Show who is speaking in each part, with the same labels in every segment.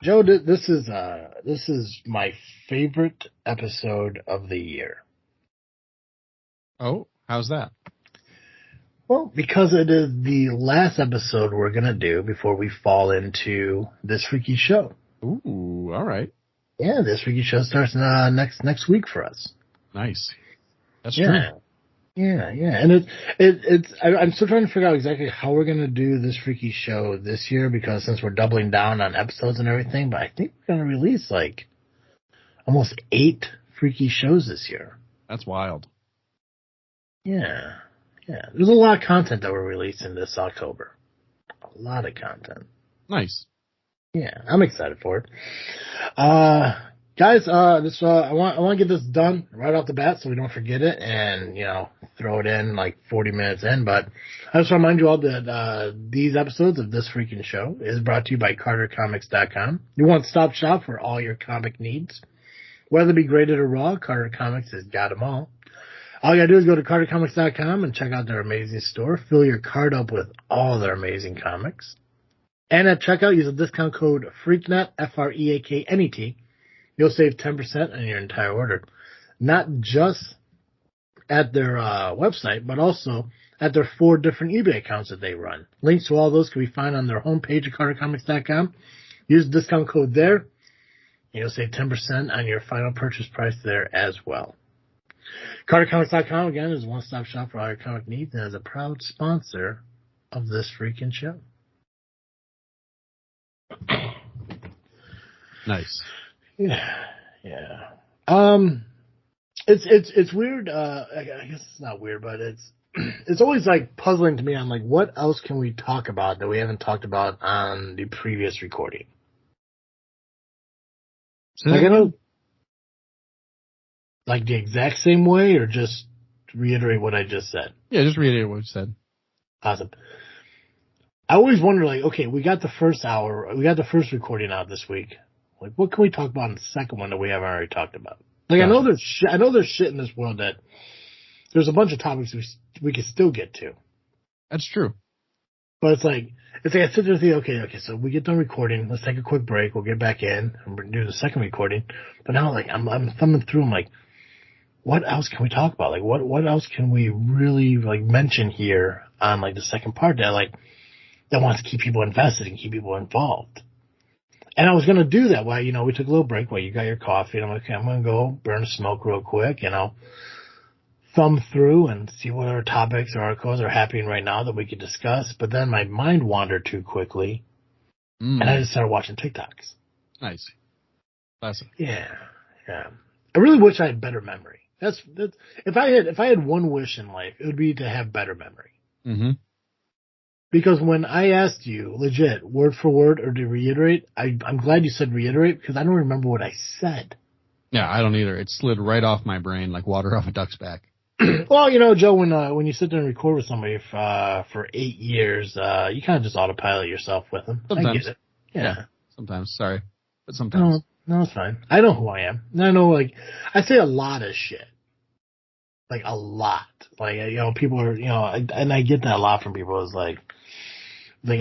Speaker 1: Joe, this is my favorite episode of the year.
Speaker 2: Oh, how's that?
Speaker 1: Well, because it is the last episode we're gonna do before we fall into This Freaky Show.
Speaker 2: Ooh, all right.
Speaker 1: Yeah, This Freaky Show starts next week for us.
Speaker 2: Nice. That's true.
Speaker 1: Yeah, and I'm still trying to figure out exactly how we're gonna do This Freaky Show this year, because since we're doubling down on episodes and everything, but I think we're gonna release like almost 8 freaky shows this year.
Speaker 2: That's wild.
Speaker 1: Yeah. There's a lot of content that we're releasing this October. A lot of content.
Speaker 2: Nice.
Speaker 1: Yeah, I'm excited for it. Guys, I want to get this done right off the bat so we don't forget it and, throw it in like 40 minutes in. But I just want to remind you all that these episodes of This Freaking Show is brought to you by CarterComics.com. You want to stop shop for all your comic needs. Whether it be graded or raw, Carter Comics has got them all. All you gotta do is go to CarterComics.com and check out their amazing store. Fill your cart up with all their amazing comics. And at checkout, use the discount code FREAKNET, FREAKNET. You'll save 10% on your entire order. Not just at their website, but also at their 4 different eBay accounts that they run. Links to all those can be found on their homepage at CarterComics.com. Use the discount code there, and you'll save 10% on your final purchase price there as well. CarterComics.com, again, is a one-stop shop for all your comic needs and is a proud sponsor of This Freaking Show.
Speaker 2: Nice.
Speaker 1: Yeah. It's weird. I guess it's not weird, but it's always like puzzling to me on like what else can we talk about that we haven't talked about on the previous recording. Like I know, like the exact same way, or just reiterate what I just said.
Speaker 2: Yeah, just reiterate what you said.
Speaker 1: Awesome. I always wonder, like, okay, we got the first recording out this week. Like, what can we talk about in the second one that we haven't already talked about? Like,
Speaker 2: Yeah.
Speaker 1: I know there's shit in this world that there's a bunch of topics we can still get to.
Speaker 2: That's true.
Speaker 1: But it's like I sit there and think, okay, so we get done recording. Let's take a quick break. We'll get back in and we're do the second recording. But now, like, I'm thumbing through. I'm like, what else can we talk about? Like, what else can we really like mention here on like the second part that wants to keep people invested and keep people involved? And I was going to do that while, we took a little break while you got your coffee. And I'm like, okay, I'm going to go burn a smoke real quick, thumb through and see what other topics or articles are happening right now that we could discuss. But then my mind wandered too quickly, and I just started watching TikToks.
Speaker 2: Nice. Classic.
Speaker 1: Yeah. I really wish I had better memory. That's if I had one wish in life, it would be to have better memory.
Speaker 2: Mm-hmm.
Speaker 1: Because when I asked you, legit, word for word or to reiterate, I'm glad you said reiterate because I don't remember what I said.
Speaker 2: Yeah, I don't either. It slid right off my brain like water off a duck's back.
Speaker 1: Well, Joe, when you sit there and record with somebody for 8 years, you kind of just autopilot yourself with them.
Speaker 2: Sometimes.
Speaker 1: I get it. Yeah.
Speaker 2: Sometimes. Sorry. But sometimes.
Speaker 1: No, it's fine. I know who I am. And I know, I say a lot of shit. Like, a lot. Like, people are, and I get that a lot from people. Is like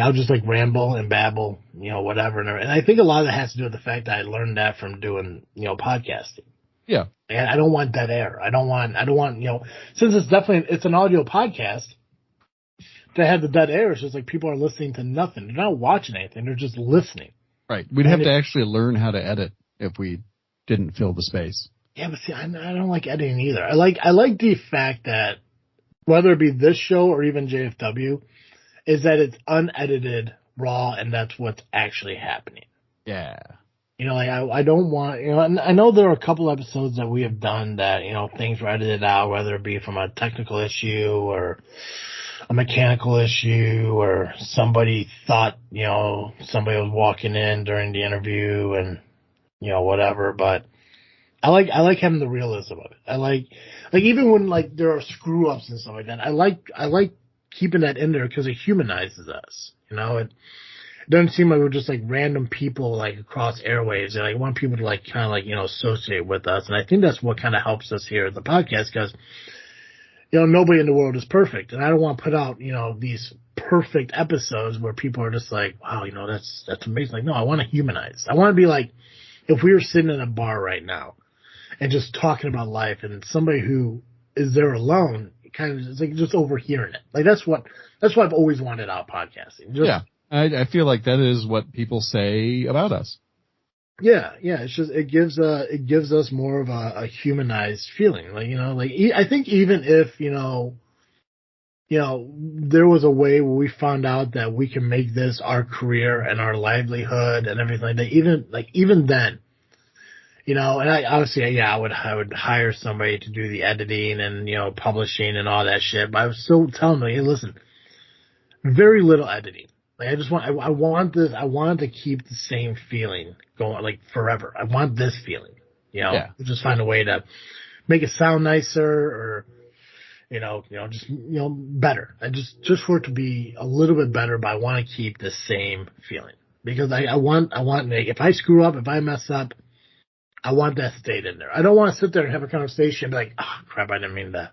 Speaker 1: I'll just, ramble and babble, whatever. And I think a lot of it has to do with the fact that I learned that from doing, podcasting.
Speaker 2: Yeah.
Speaker 1: And I don't want dead air. I don't want, since it's an audio podcast, to have the dead air, it's just like people are listening to nothing. They're not watching anything. They're just listening.
Speaker 2: Right. We'd have to actually learn how to edit if we didn't fill the space.
Speaker 1: Yeah, but see, I don't like editing either. I like the fact that whether it be this show or even JFW, is that it's unedited, raw, and that's what's actually happening.
Speaker 2: Yeah.
Speaker 1: I don't want, and I know there are a couple episodes that we have done that, things were edited out, whether it be from a technical issue or a mechanical issue or somebody thought, somebody was walking in during the interview and, whatever, but I like having the realism of it. I like even when there are screw ups and stuff like that, I like keeping that in there because it humanizes us, it doesn't seem like we're just random people across airwaves. And I want people to kind of associate with us. And I think that's what kind of helps us here at the podcast because, nobody in the world is perfect. And I don't want to put out, these perfect episodes where people are just like, wow, that's amazing. Like, no, I want to humanize. I want to be like, if we were sitting in a bar right now and just talking about life and somebody who is there alone, kind of, it's like just overhearing it. Like, that's what I've always wanted out of podcasting.
Speaker 2: I feel like that is what people say about us.
Speaker 1: Yeah. It's just, it gives us more of a humanized feeling. Like, I think even if, there was a way where we found out that we can make this our career and our livelihood and everything like that, even then, and I obviously, I would hire somebody to do the editing and, publishing and all that shit, but I was still telling them, hey, listen, very little editing. Like, I want to keep the same feeling going, like, forever. I want this feeling, just find a way to make it sound nicer or, just, better. I just for it to be a little bit better, but I want to keep the same feeling because I want, like, if I screw up, if I mess up, I want that stayed in there. I don't want to sit there and have a conversation and be like, oh crap, I didn't mean that.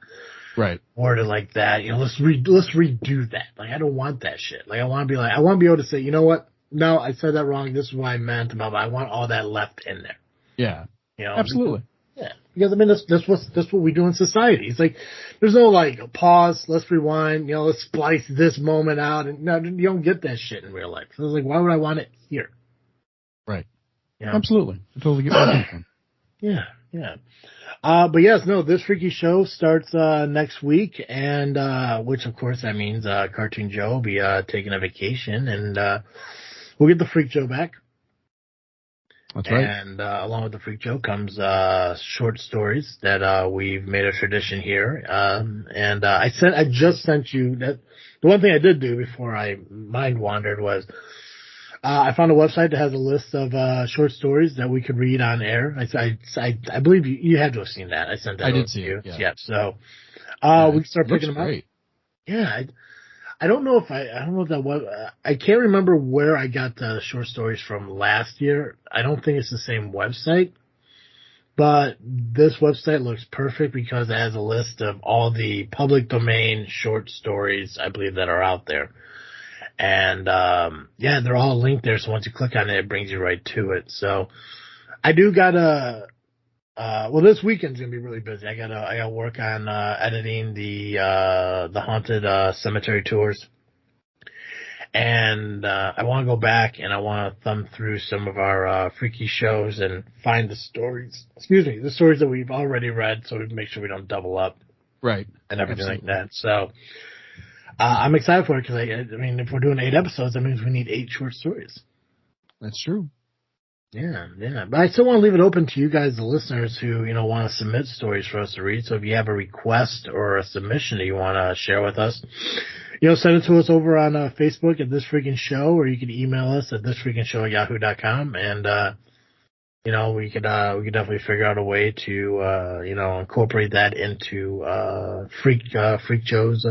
Speaker 2: Right.
Speaker 1: Word it like that. Let's redo that. Like, I don't want that shit. Like, I want to be able to say, you know what? No, I said that wrong. This is what I meant about, but I want all that left in there.
Speaker 2: Yeah. Absolutely.
Speaker 1: Because I mean, that's what we do in society. It's like, there's no like pause, let's rewind, let's splice this moment out, and no, you don't get that shit in real life. So it's like, why would I want it here?
Speaker 2: Right. Absolutely. I totally get what you're saying.
Speaker 1: Yeah. But yes, no, this freaky show starts next week, and which of course that means Cartoon Joe will be taking a vacation, and we'll get the Freak Joe back.
Speaker 2: That's right.
Speaker 1: And along with the Freak Joe comes short stories that we've made a tradition here. And I just sent you that. The one thing I did do before I mind wandered was I found a website that has a list of short stories that we could read on air. I believe you had to have seen that. I sent that.
Speaker 2: I did see it.
Speaker 1: Yeah. So we can start picking them up. Yeah. I don't know if that was, I can't remember where I got the short stories from last year. I don't think it's the same website, but this website looks perfect because it has a list of all the public domain short stories, I believe, that are out there. And, they're all linked there. So once you click on it, it brings you right to it. So I do gotta, this weekend's gonna be really busy. I gotta work on editing the haunted cemetery tours, and I want to go back and I want to thumb through some of our freaky shows and find the stories. The stories that we've already read, so we make sure we don't double up,
Speaker 2: right,
Speaker 1: and everything like that. So I'm excited for it because I mean, if we're doing 8 episodes, that means we need 8 short stories.
Speaker 2: That's true.
Speaker 1: Yeah. But I still want to leave it open to you guys, the listeners, who, want to submit stories for us to read. So if you have a request or a submission that you want to share with us, send it to us over on Facebook at This Freaking Show, or you can email us at thisfreakinshow@yahoo.com. And, we could definitely figure out a way to, incorporate that into, Freak Joe's,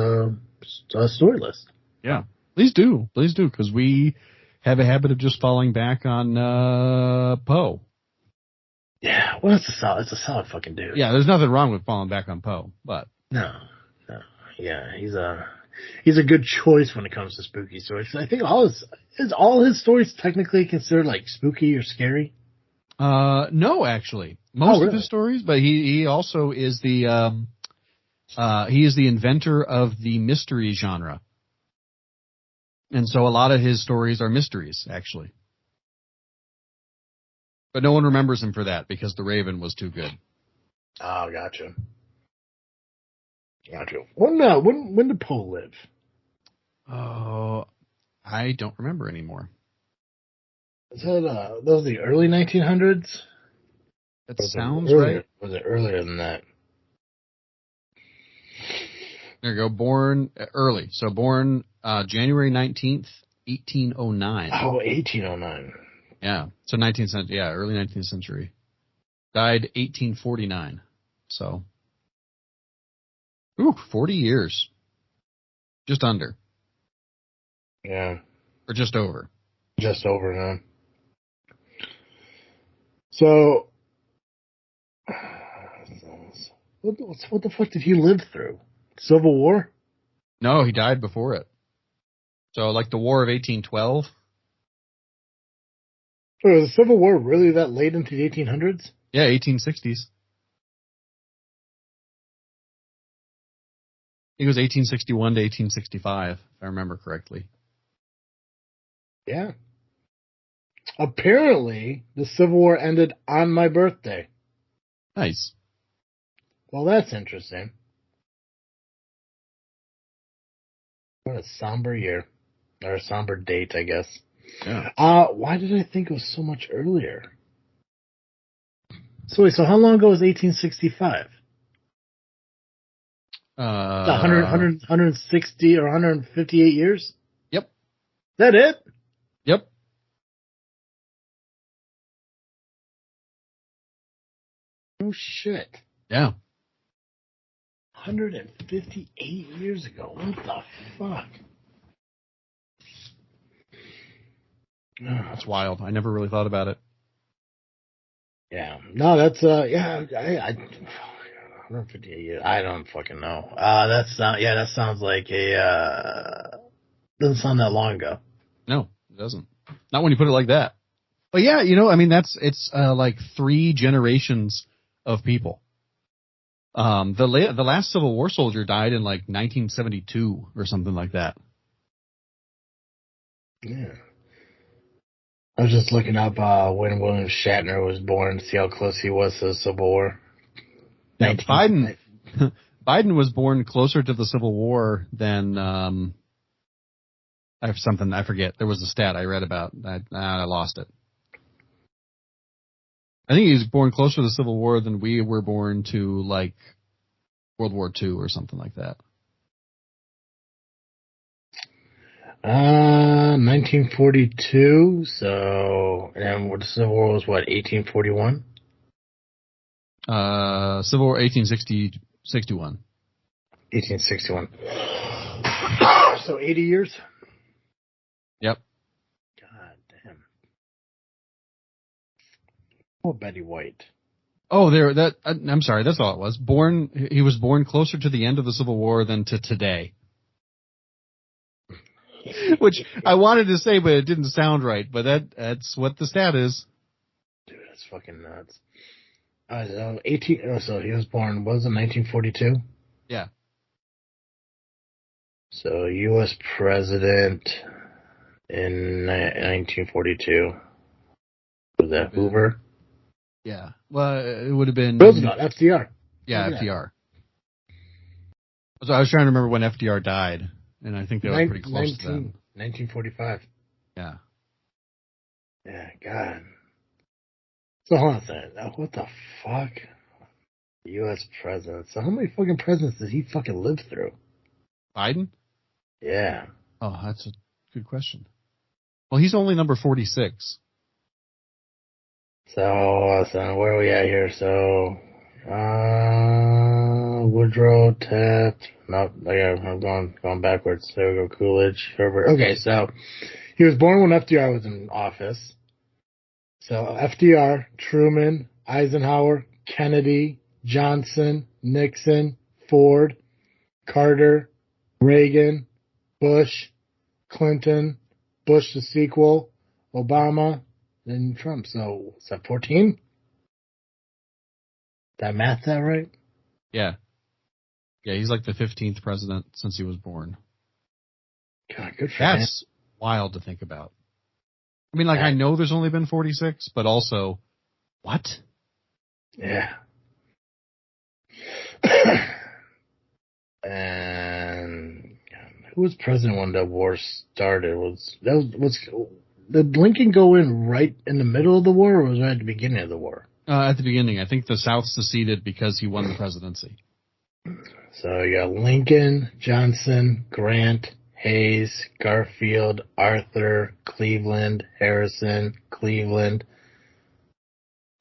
Speaker 1: story list.
Speaker 2: Yeah. Please do. Because we have a habit of just falling back on Poe.
Speaker 1: Yeah, well, it's a solid fucking dude.
Speaker 2: Yeah, there's nothing wrong with falling back on Poe, but
Speaker 1: no, yeah, he's a good choice when it comes to spooky stories. I think all his stories technically considered like spooky or scary.
Speaker 2: No, actually, most of his stories, but he also is the inventor of the mystery genre. And so a lot of his stories are mysteries, actually. But no one remembers him for that because The Raven was too good.
Speaker 1: Oh, gotcha. When did Poe live?
Speaker 2: Oh, I don't remember anymore.
Speaker 1: Is that those the early 1900s?
Speaker 2: That sounds right.
Speaker 1: Was it earlier than that?
Speaker 2: There you go. Born early. So born January 19th, 1809.
Speaker 1: Oh, 1809.
Speaker 2: Yeah. So 19th century. Yeah, early 19th century. Died 1849. So, 40 years. Just under.
Speaker 1: Yeah.
Speaker 2: Or just over.
Speaker 1: Just over, huh? So, what the fuck did he live through? Civil War?
Speaker 2: No, he died before it. So like the War of 1812?
Speaker 1: So was the Civil War really that late into the 1800s?
Speaker 2: Yeah, 1860s. It was 1861 to 1865, if I remember correctly.
Speaker 1: Yeah. Apparently, the Civil War ended on my birthday.
Speaker 2: Nice.
Speaker 1: Well, that's interesting. What a somber year. Or a somber date, I guess.
Speaker 2: Yeah.
Speaker 1: Why did I think it was so much earlier? So wait, so how long ago was 1865? 160 or 158 years?
Speaker 2: Yep.
Speaker 1: Is that it?
Speaker 2: Yep.
Speaker 1: Oh shit.
Speaker 2: Yeah.
Speaker 1: 158 years ago. What the fuck?
Speaker 2: That's wild. I never really thought about it.
Speaker 1: Yeah. No, that's yeah, I 158 years. I don't fucking know. That sounds like doesn't sound that long ago.
Speaker 2: No, it doesn't. Not when you put it like that. But yeah, I mean, it's like 3 generations of people. The last Civil War soldier died in like 1972 or something like that.
Speaker 1: Yeah. I was just looking up when William Shatner was born to see how close he was to the Civil War.
Speaker 2: Yeah, Biden was born closer to the Civil War than I forget. There was a stat I read about. I lost it. I think he was born closer to the Civil War than we were born to, like, World War II or something like that.
Speaker 1: 1942. So, and the Civil War was what? 1841.
Speaker 2: Civil War 1861.
Speaker 1: 1861. So 80 years.
Speaker 2: Yep.
Speaker 1: God damn. Oh, Betty White.
Speaker 2: Oh, I'm sorry, that's all it was. He was born closer to the end of the Civil War than to today. Which I wanted to say, but it didn't sound right. But that's what the stat is.
Speaker 1: Dude, that's fucking nuts. So he was born, was it 1942?
Speaker 2: Yeah.
Speaker 1: So U.S. president in 1942. Was that Hoover?
Speaker 2: Yeah. Well, it would have been
Speaker 1: Roosevelt, FDR.
Speaker 2: Yeah, FDR. So I was trying to remember when FDR died, and I think they were pretty close to that.
Speaker 1: 1945.
Speaker 2: Yeah.
Speaker 1: Yeah, God. So hold on a second. What the fuck? U.S. president. So how many fucking presidents did he fucking live through?
Speaker 2: Biden?
Speaker 1: Yeah.
Speaker 2: Oh, that's a good question. Well, he's only number 46.
Speaker 1: So where are we at here? So, Woodrow, Taft. Nope. I'm going backwards. There we go. Coolidge, Herbert. Okay, so he was born when FDR was in office. So FDR, Truman, Eisenhower, Kennedy, Johnson, Nixon, Ford, Carter, Reagan, Bush, Clinton, Bush the sequel, Obama, then Trump. So is that 14? Did I math that right?
Speaker 2: Yeah. Yeah, he's like the 15th president since he was born.
Speaker 1: God, good for him.
Speaker 2: That's wild to think about. I mean, like, I know there's only been 46, but also, what?
Speaker 1: Yeah. And who was president when the war started? Was did Lincoln go in right in the middle of the war, or was it right at the beginning of the war?
Speaker 2: At the beginning. I think the South seceded because he won the presidency.
Speaker 1: So you got Lincoln, Johnson, Grant, Hayes, Garfield, Arthur, Cleveland, Harrison, Cleveland,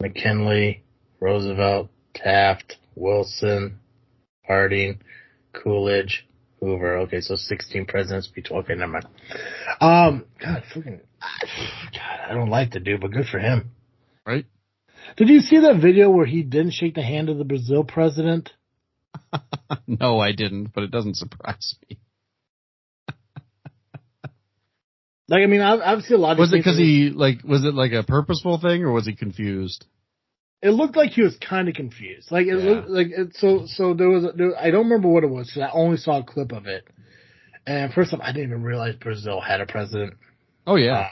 Speaker 1: McKinley, Roosevelt, Taft, Wilson, Harding, Coolidge, Hoover. Okay, so 16 presidents between. Okay, never mind. God, I don't like the dude, but good for him.
Speaker 2: Right?
Speaker 1: Did you see that video where he didn't shake the hand of the Brazil president?
Speaker 2: No, I didn't, but it doesn't surprise me.
Speaker 1: Like, I mean, I've seen a lot of.
Speaker 2: Was it because was it like a purposeful thing, or was he confused?
Speaker 1: It looked like he was kind of confused. Like, it looked like it. So I don't remember what it was. Cause I only saw a clip of it. And first off, I didn't even realize Brazil had a president.
Speaker 2: Oh yeah.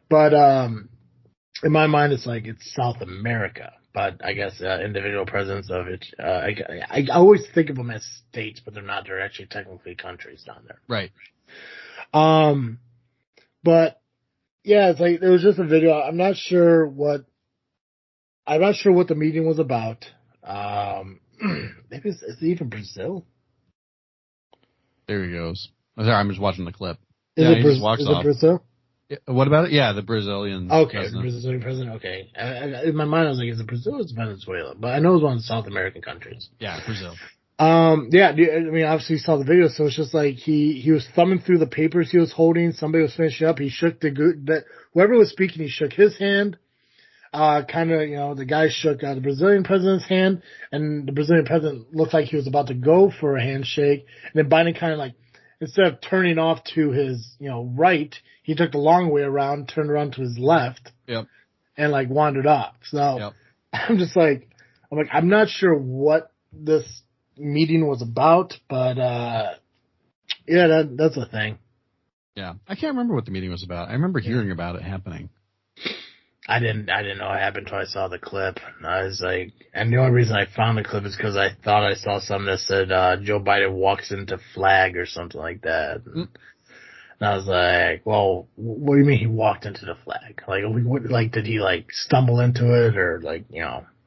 Speaker 1: But in my mind, it's like it's South America. But I guess individual presidents of it. I always think of them as states, but they're not. They're actually technically countries down there.
Speaker 2: Right.
Speaker 1: But yeah, it's like there was just a video. I'm not sure what the meeting was about. Maybe is it even Brazil?
Speaker 2: There he goes. Oh, sorry, I'm just watching the clip.
Speaker 1: Is
Speaker 2: he just walks off.
Speaker 1: It Brazil?
Speaker 2: What about it? Yeah, the Brazilian.
Speaker 1: Okay,
Speaker 2: president.
Speaker 1: Brazilian president. Okay, in my mind I was like, is it Brazil or is it Venezuela? But I know it was one of the South American countries.
Speaker 2: Yeah, Brazil.
Speaker 1: Yeah, I mean, obviously you saw the video, so it's just like he was thumbing through the papers he was holding. Somebody was finishing up. He shook whoever was speaking, he shook his hand. Kind of, the guy shook the Brazilian president's hand, and the Brazilian president looked like he was about to go for a handshake. And then Biden kind of like, instead of turning off to his, right, he took the long way around, turned around to his left, and like wandered off. So I'm I'm not sure what this meeting was about, but yeah, that's a thing.
Speaker 2: Yeah, I can't remember what the meeting was about. I remember hearing about it happening.
Speaker 1: I didn't know it happened until I saw the clip. I was like, and the only reason I found the clip is because I thought I saw something that said Joe Biden walks into flag or something like that. And I was like, well, what do you mean he walked into the flag? Like, did he like stumble into it or like,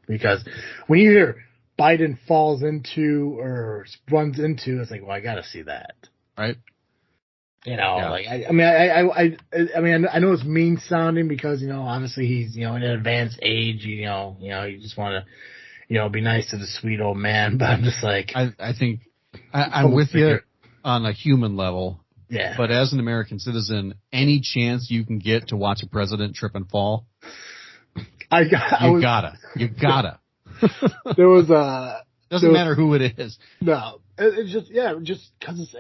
Speaker 1: because when you hear Biden falls into or runs into, it's like, well, I got to see that,
Speaker 2: right?
Speaker 1: Like I mean, I know it's mean sounding because obviously he's in an advanced age. You just want to be nice to the sweet old man. But I'm just like,
Speaker 2: I think I'm with you on a human level.
Speaker 1: Yeah.
Speaker 2: But as an American citizen, any chance you can get to watch a president trip and fall, you gotta.
Speaker 1: There was
Speaker 2: doesn't matter who it is.
Speaker 1: No, it's just because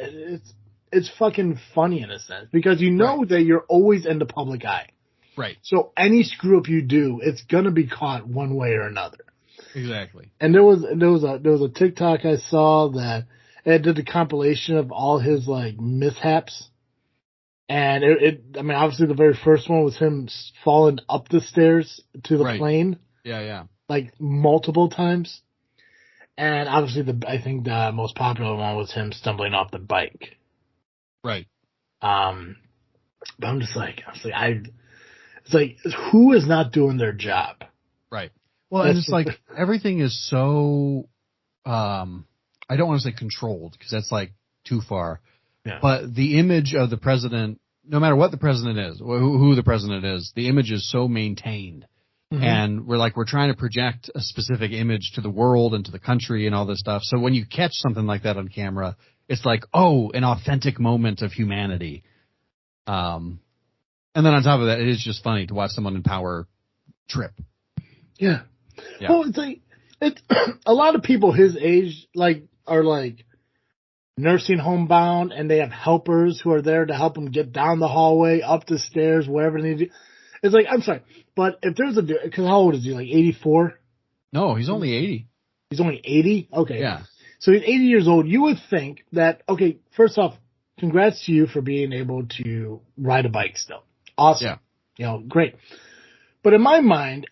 Speaker 1: it's fucking funny in a sense because that you're always in the public eye.
Speaker 2: Right.
Speaker 1: So any screw up you do, it's gonna be caught one way or another.
Speaker 2: Exactly.
Speaker 1: And there was a TikTok I saw that it did a compilation of all his like mishaps. And I mean, obviously the very first one was him falling up the stairs to the plane.
Speaker 2: Yeah.
Speaker 1: Like multiple times. And obviously I think the most popular one was him stumbling off the bike.
Speaker 2: Right.
Speaker 1: But I'm just like, it's like, who is not doing their job?
Speaker 2: Right. Well, and it's like everything is so, I don't want to say controlled because that's like too far. Yeah. But the image of the president, no matter what the president is, who the president is, the image is so maintained. Mm-hmm. And we're trying to project a specific image to the world and to the country and all this stuff. So when you catch something like that on camera, it's like, oh, an authentic moment of humanity. And then on top of that, it is just funny to watch someone in power trip.
Speaker 1: Yeah. Well, it's a lot of people his age are nursing home bound, and they have helpers who are there to help them get down the hallway, up the stairs, wherever they do. It's like, I'm sorry, but if there's because how old is he? Like 84?
Speaker 2: No, he's only 80.
Speaker 1: He's only 80? Okay.
Speaker 2: Yeah.
Speaker 1: So he's 80 years old. You would think that, okay, first off, congrats to you for being able to ride a bike still. Awesome. Yeah. Great. But in my mind,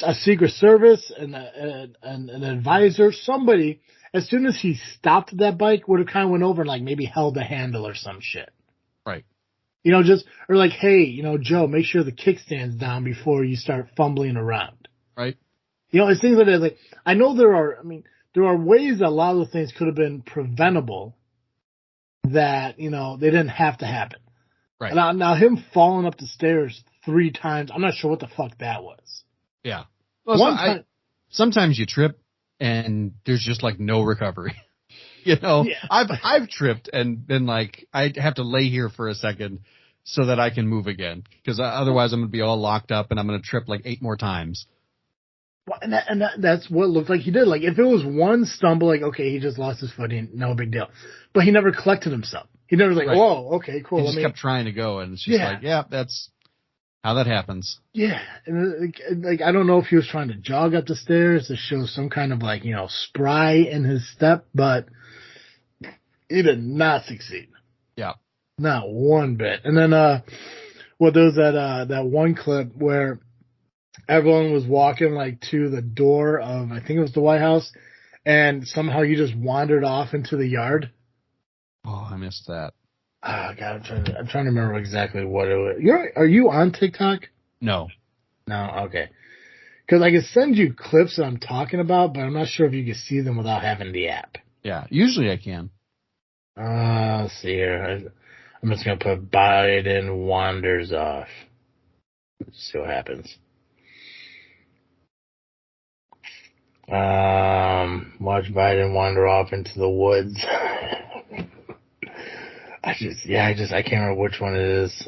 Speaker 1: a Secret Service and an advisor, somebody, as soon as he stopped that bike, would have kind of went over and like maybe held the handle or some shit.
Speaker 2: Right.
Speaker 1: Or like, hey, Joe, make sure the kickstand's down before you start fumbling around.
Speaker 2: Right.
Speaker 1: It's things like that. Like, I know there are ways that a lot of the things could have been preventable that, they didn't have to happen.
Speaker 2: Right.
Speaker 1: Now him falling up the stairs 3 times, I'm not sure what the fuck that was.
Speaker 2: Yeah. Well, sometimes you trip and there's just like no recovery. Yeah. I've tripped and been like, I have to lay here for a second so that I can move again because otherwise I'm going to be all locked up and I'm going to trip like 8 more times.
Speaker 1: Well, and that's what it looked like he did. Like if it was one stumble, like, okay, he just lost his footing, no big deal. But he never collected himself. He never was like,
Speaker 2: Right.
Speaker 1: whoa, okay, cool.
Speaker 2: He just kept trying to go, and it's just like, yeah, that's how that happens.
Speaker 1: Yeah, and like I don't know if he was trying to jog up the stairs to show some kind of like spry in his step, but he did not succeed.
Speaker 2: Yeah,
Speaker 1: not one bit. And then there was that one clip where everyone was walking like to the door of, I think it was the White House, and somehow he just wandered off into the yard.
Speaker 2: Oh, I missed that.
Speaker 1: Oh God, I'm trying to remember exactly what it was. Are you on TikTok?
Speaker 2: No.
Speaker 1: Okay. Because I can send you clips that I'm talking about, but I'm not sure if you can see them without having the app.
Speaker 2: Yeah, usually I can.
Speaker 1: Let's see here. I'm just gonna put Biden wanders off. Let's see what happens. Watch Biden wander off into the woods. I can't remember which one it is.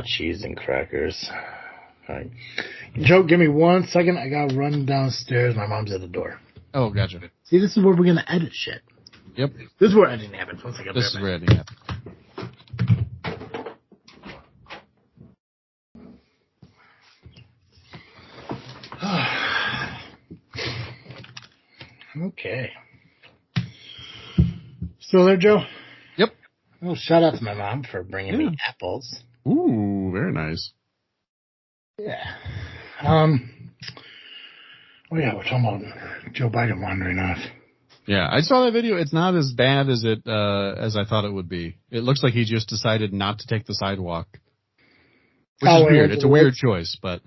Speaker 1: Cheese and crackers. All right. Joe, give me 1 second. I gotta run downstairs. My mom's at the door.
Speaker 2: Oh, gotcha.
Speaker 1: See, this is where we're gonna edit shit.
Speaker 2: Yep.
Speaker 1: This is where editing happens. 1 second.
Speaker 2: This is where editing happens.
Speaker 1: Okay. Still there, Joe?
Speaker 2: Yep.
Speaker 1: Well, shout out to my mom for bringing me apples.
Speaker 2: Ooh, very nice.
Speaker 1: Yeah. Oh yeah, we're talking about Joe Biden wandering off.
Speaker 2: Yeah, I saw that video. It's not as bad as as I thought it would be. It looks like he just decided not to take the sidewalk, which is weird. It's a weird choice, but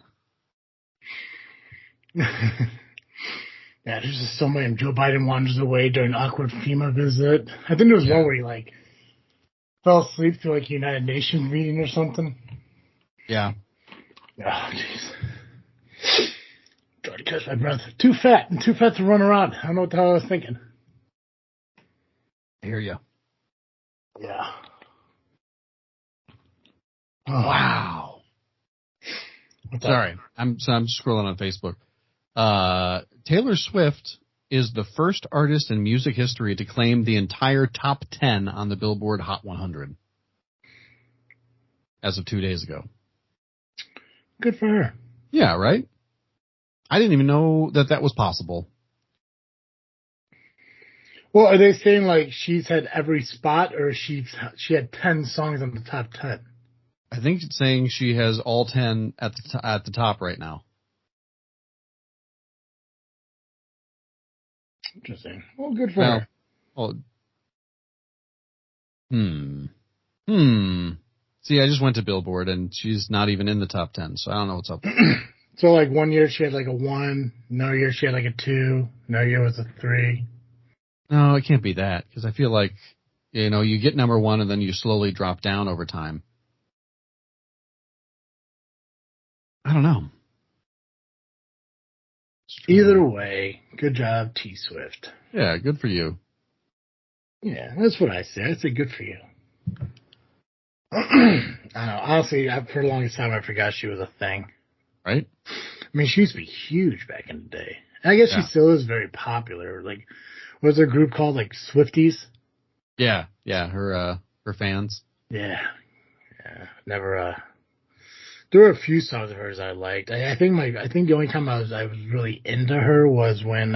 Speaker 1: yeah, there's just so many. Joe Biden wanders away during an awkward FEMA visit. I think there was one where he fell asleep through a United Nations meeting or something.
Speaker 2: Yeah.
Speaker 1: Oh, jeez. Trying to catch my breath. Too fat to run around. I don't know what the hell I was thinking.
Speaker 2: I hear you.
Speaker 1: Yeah.
Speaker 2: Oh. Wow. Sorry, I'm scrolling on Facebook. Taylor Swift is the first artist in music history to claim the entire top 10 on the Billboard Hot 100 as of 2 days ago.
Speaker 1: Good for her.
Speaker 2: Yeah, right? I didn't even know that was possible.
Speaker 1: Well, are they saying she's had every spot, or she had 10 songs on the top 10?
Speaker 2: I think it's saying she has all 10 at the top right now.
Speaker 1: Interesting. Well, good for her.
Speaker 2: Well, See, I just went to Billboard, and she's not even in the top 10, so I don't know what's up.
Speaker 1: So, 1 year she had a 1, another year she had a 2, another year was a 3.
Speaker 2: No, it can't be that, because I feel like, you get number 1 and then you slowly drop down over time. I don't know.
Speaker 1: Either way, good job, T-Swift.
Speaker 2: Yeah, good for you.
Speaker 1: Yeah, that's what I say. I say good for you. I don't know. Honestly, for the longest time, I forgot she was a thing.
Speaker 2: Right?
Speaker 1: I mean, she used to be huge back in the day. And I guess she still is very popular. Was there a group called, Swifties?
Speaker 2: Yeah, her fans.
Speaker 1: Yeah. Never, there were a few songs of hers I liked. I think the only time I was really into her was when,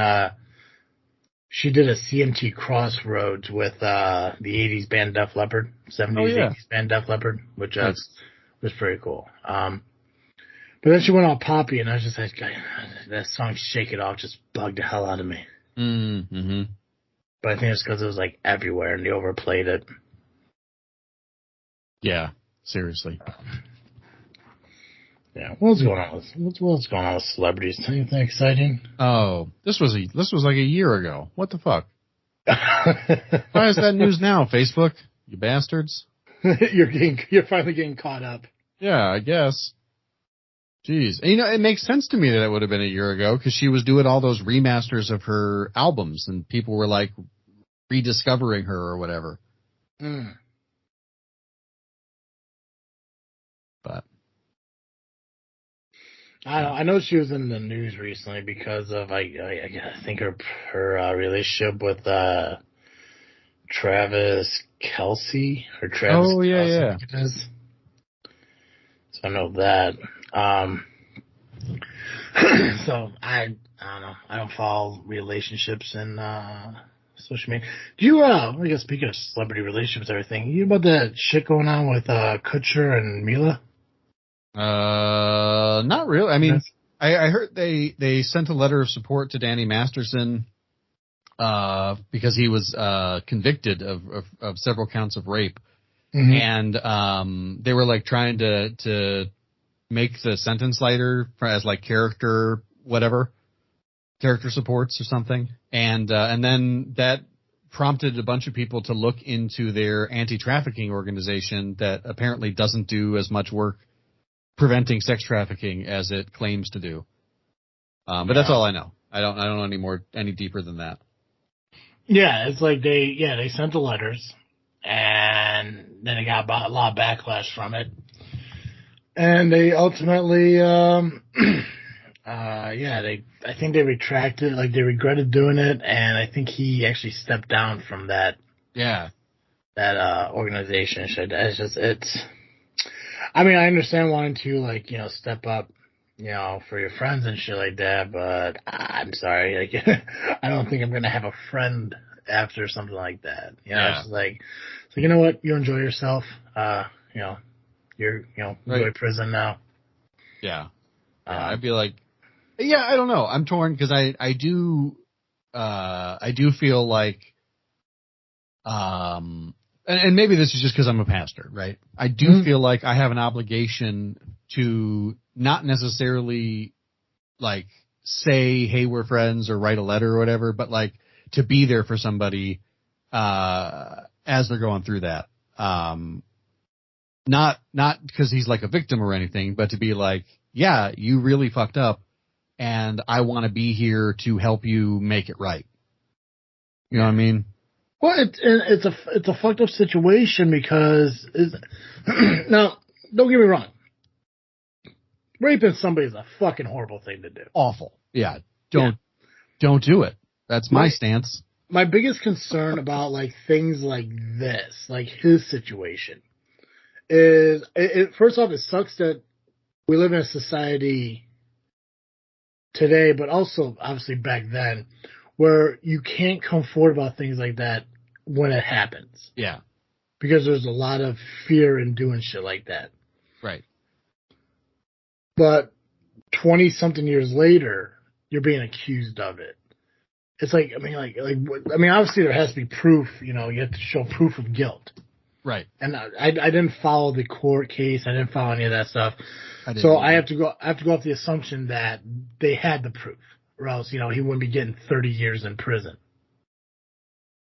Speaker 1: she did a CMT Crossroads with, the 80s band Def Leppard, 70s, 80s band Def Leppard, which, was pretty cool. But then she went all poppy, and I was just like, that song "Shake It Off" just bugged the hell out of me.
Speaker 2: Mm-hmm.
Speaker 1: But I think it's because it was everywhere, and they overplayed it.
Speaker 2: Yeah, seriously.
Speaker 1: Yeah, what's going on with celebrities? Anything exciting?
Speaker 2: Oh, this was like a year ago. What the fuck? Why is that news now? Facebook, you bastards.
Speaker 1: You're finally getting caught up.
Speaker 2: Yeah, I guess. Jeez. And, it makes sense to me that it would have been a year ago because she was doing all those remasters of her albums and people were rediscovering her or whatever.
Speaker 1: Mm.
Speaker 2: But
Speaker 1: I know she was in the news recently because of I think her relationship with Travis Kelsey or Travis.
Speaker 2: Oh yeah,
Speaker 1: Kelsey,
Speaker 2: yeah.
Speaker 1: I think it is. So I know that. So I don't know. I don't follow relationships in social media. Do you? I guess speaking of celebrity relationships, and everything. You know about that shit going on with Kutcher and Mila?
Speaker 2: Not really. I mean, I heard they sent a letter of support to Danny Masterson because he was convicted of several counts of rape, and they were like trying to make the sentence lighter as like character supports or something, and then that prompted a bunch of people to look into their anti-trafficking organization that apparently doesn't do as much work preventing sex trafficking as it claims to do. But that's all I know. I don't know any deeper than that. Yeah,
Speaker 1: it's like they sent the letters, and then they got a lot of backlash from it, and they ultimately, I think they retracted, like they regretted doing it, and I think he actually stepped down from that.
Speaker 2: Yeah,
Speaker 1: that organization. I mean, I understand wanting to step up, for your friends and shit like that, but I'm sorry, like I don't think I'm gonna have a friend after something like that. It's just like, so you know what, you enjoy yourself. You're enjoy prison now.
Speaker 2: Yeah. I'd be like, yeah, I don't know. I'm torn because I do feel like, and maybe this is just because I'm a pastor, right? I do feel like I have an obligation to not necessarily like say, hey, we're friends or write a letter or whatever, but like to be there for somebody, as they're going through that. Not because he's like a victim or anything, but to be like, yeah, you really fucked up and I want to be here to help you make it right. You know what I mean?
Speaker 1: Well, it's a fucked up situation because now, don't get me wrong. Raping somebody is a fucking horrible thing to do.
Speaker 2: Awful. Yeah. Don't do it. That's my stance.
Speaker 1: My biggest concern about like things like this, like his situation, is first off, it sucks that we live in a society today, but also obviously back then, where you can't come forward about things like that when it happens.
Speaker 2: Yeah.
Speaker 1: Because there's a lot of fear in doing shit like that.
Speaker 2: Right.
Speaker 1: But 20-something years later, you're being accused of it. It's like, I mean, obviously there has to be proof, you have to show proof of guilt.
Speaker 2: Right.
Speaker 1: And I didn't follow the court case. I didn't follow any of that stuff. So I have to go off the assumption that they had the proof, or else, he wouldn't be getting 30 years in prison.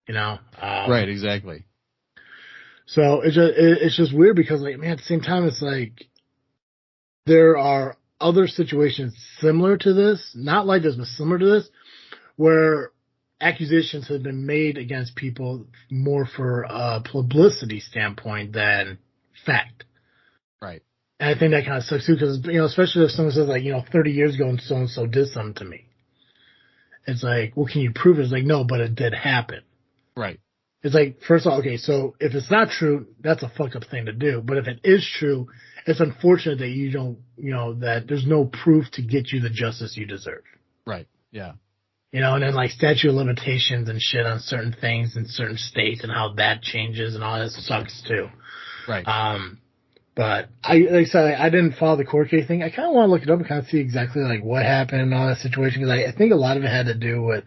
Speaker 2: Right, exactly.
Speaker 1: So it's just weird because, like, man, at the same time, it's like there are other situations similar to this, not like this, but similar to this, where accusations have been made against people more for a publicity standpoint than fact.
Speaker 2: Right.
Speaker 1: And I think that kind of sucks too, because, especially if someone says, like, 30 years ago and so did something to me. It's like, well, can you prove it? It's like, no, but it did happen.
Speaker 2: Right.
Speaker 1: It's like, first of all, okay, so if it's not true, that's a fucked up thing to do. But if it is true, it's unfortunate that you don't, that there's no proof to get you the justice you deserve.
Speaker 2: Right. Yeah.
Speaker 1: And then like statute of limitations and shit on certain things in certain states and how that changes and all that sucks too.
Speaker 2: Right.
Speaker 1: But like I said, I didn't follow the court case thing. I kind of want to look it up and kind of see exactly like what happened and all that situation, because I think a lot of it had to do with,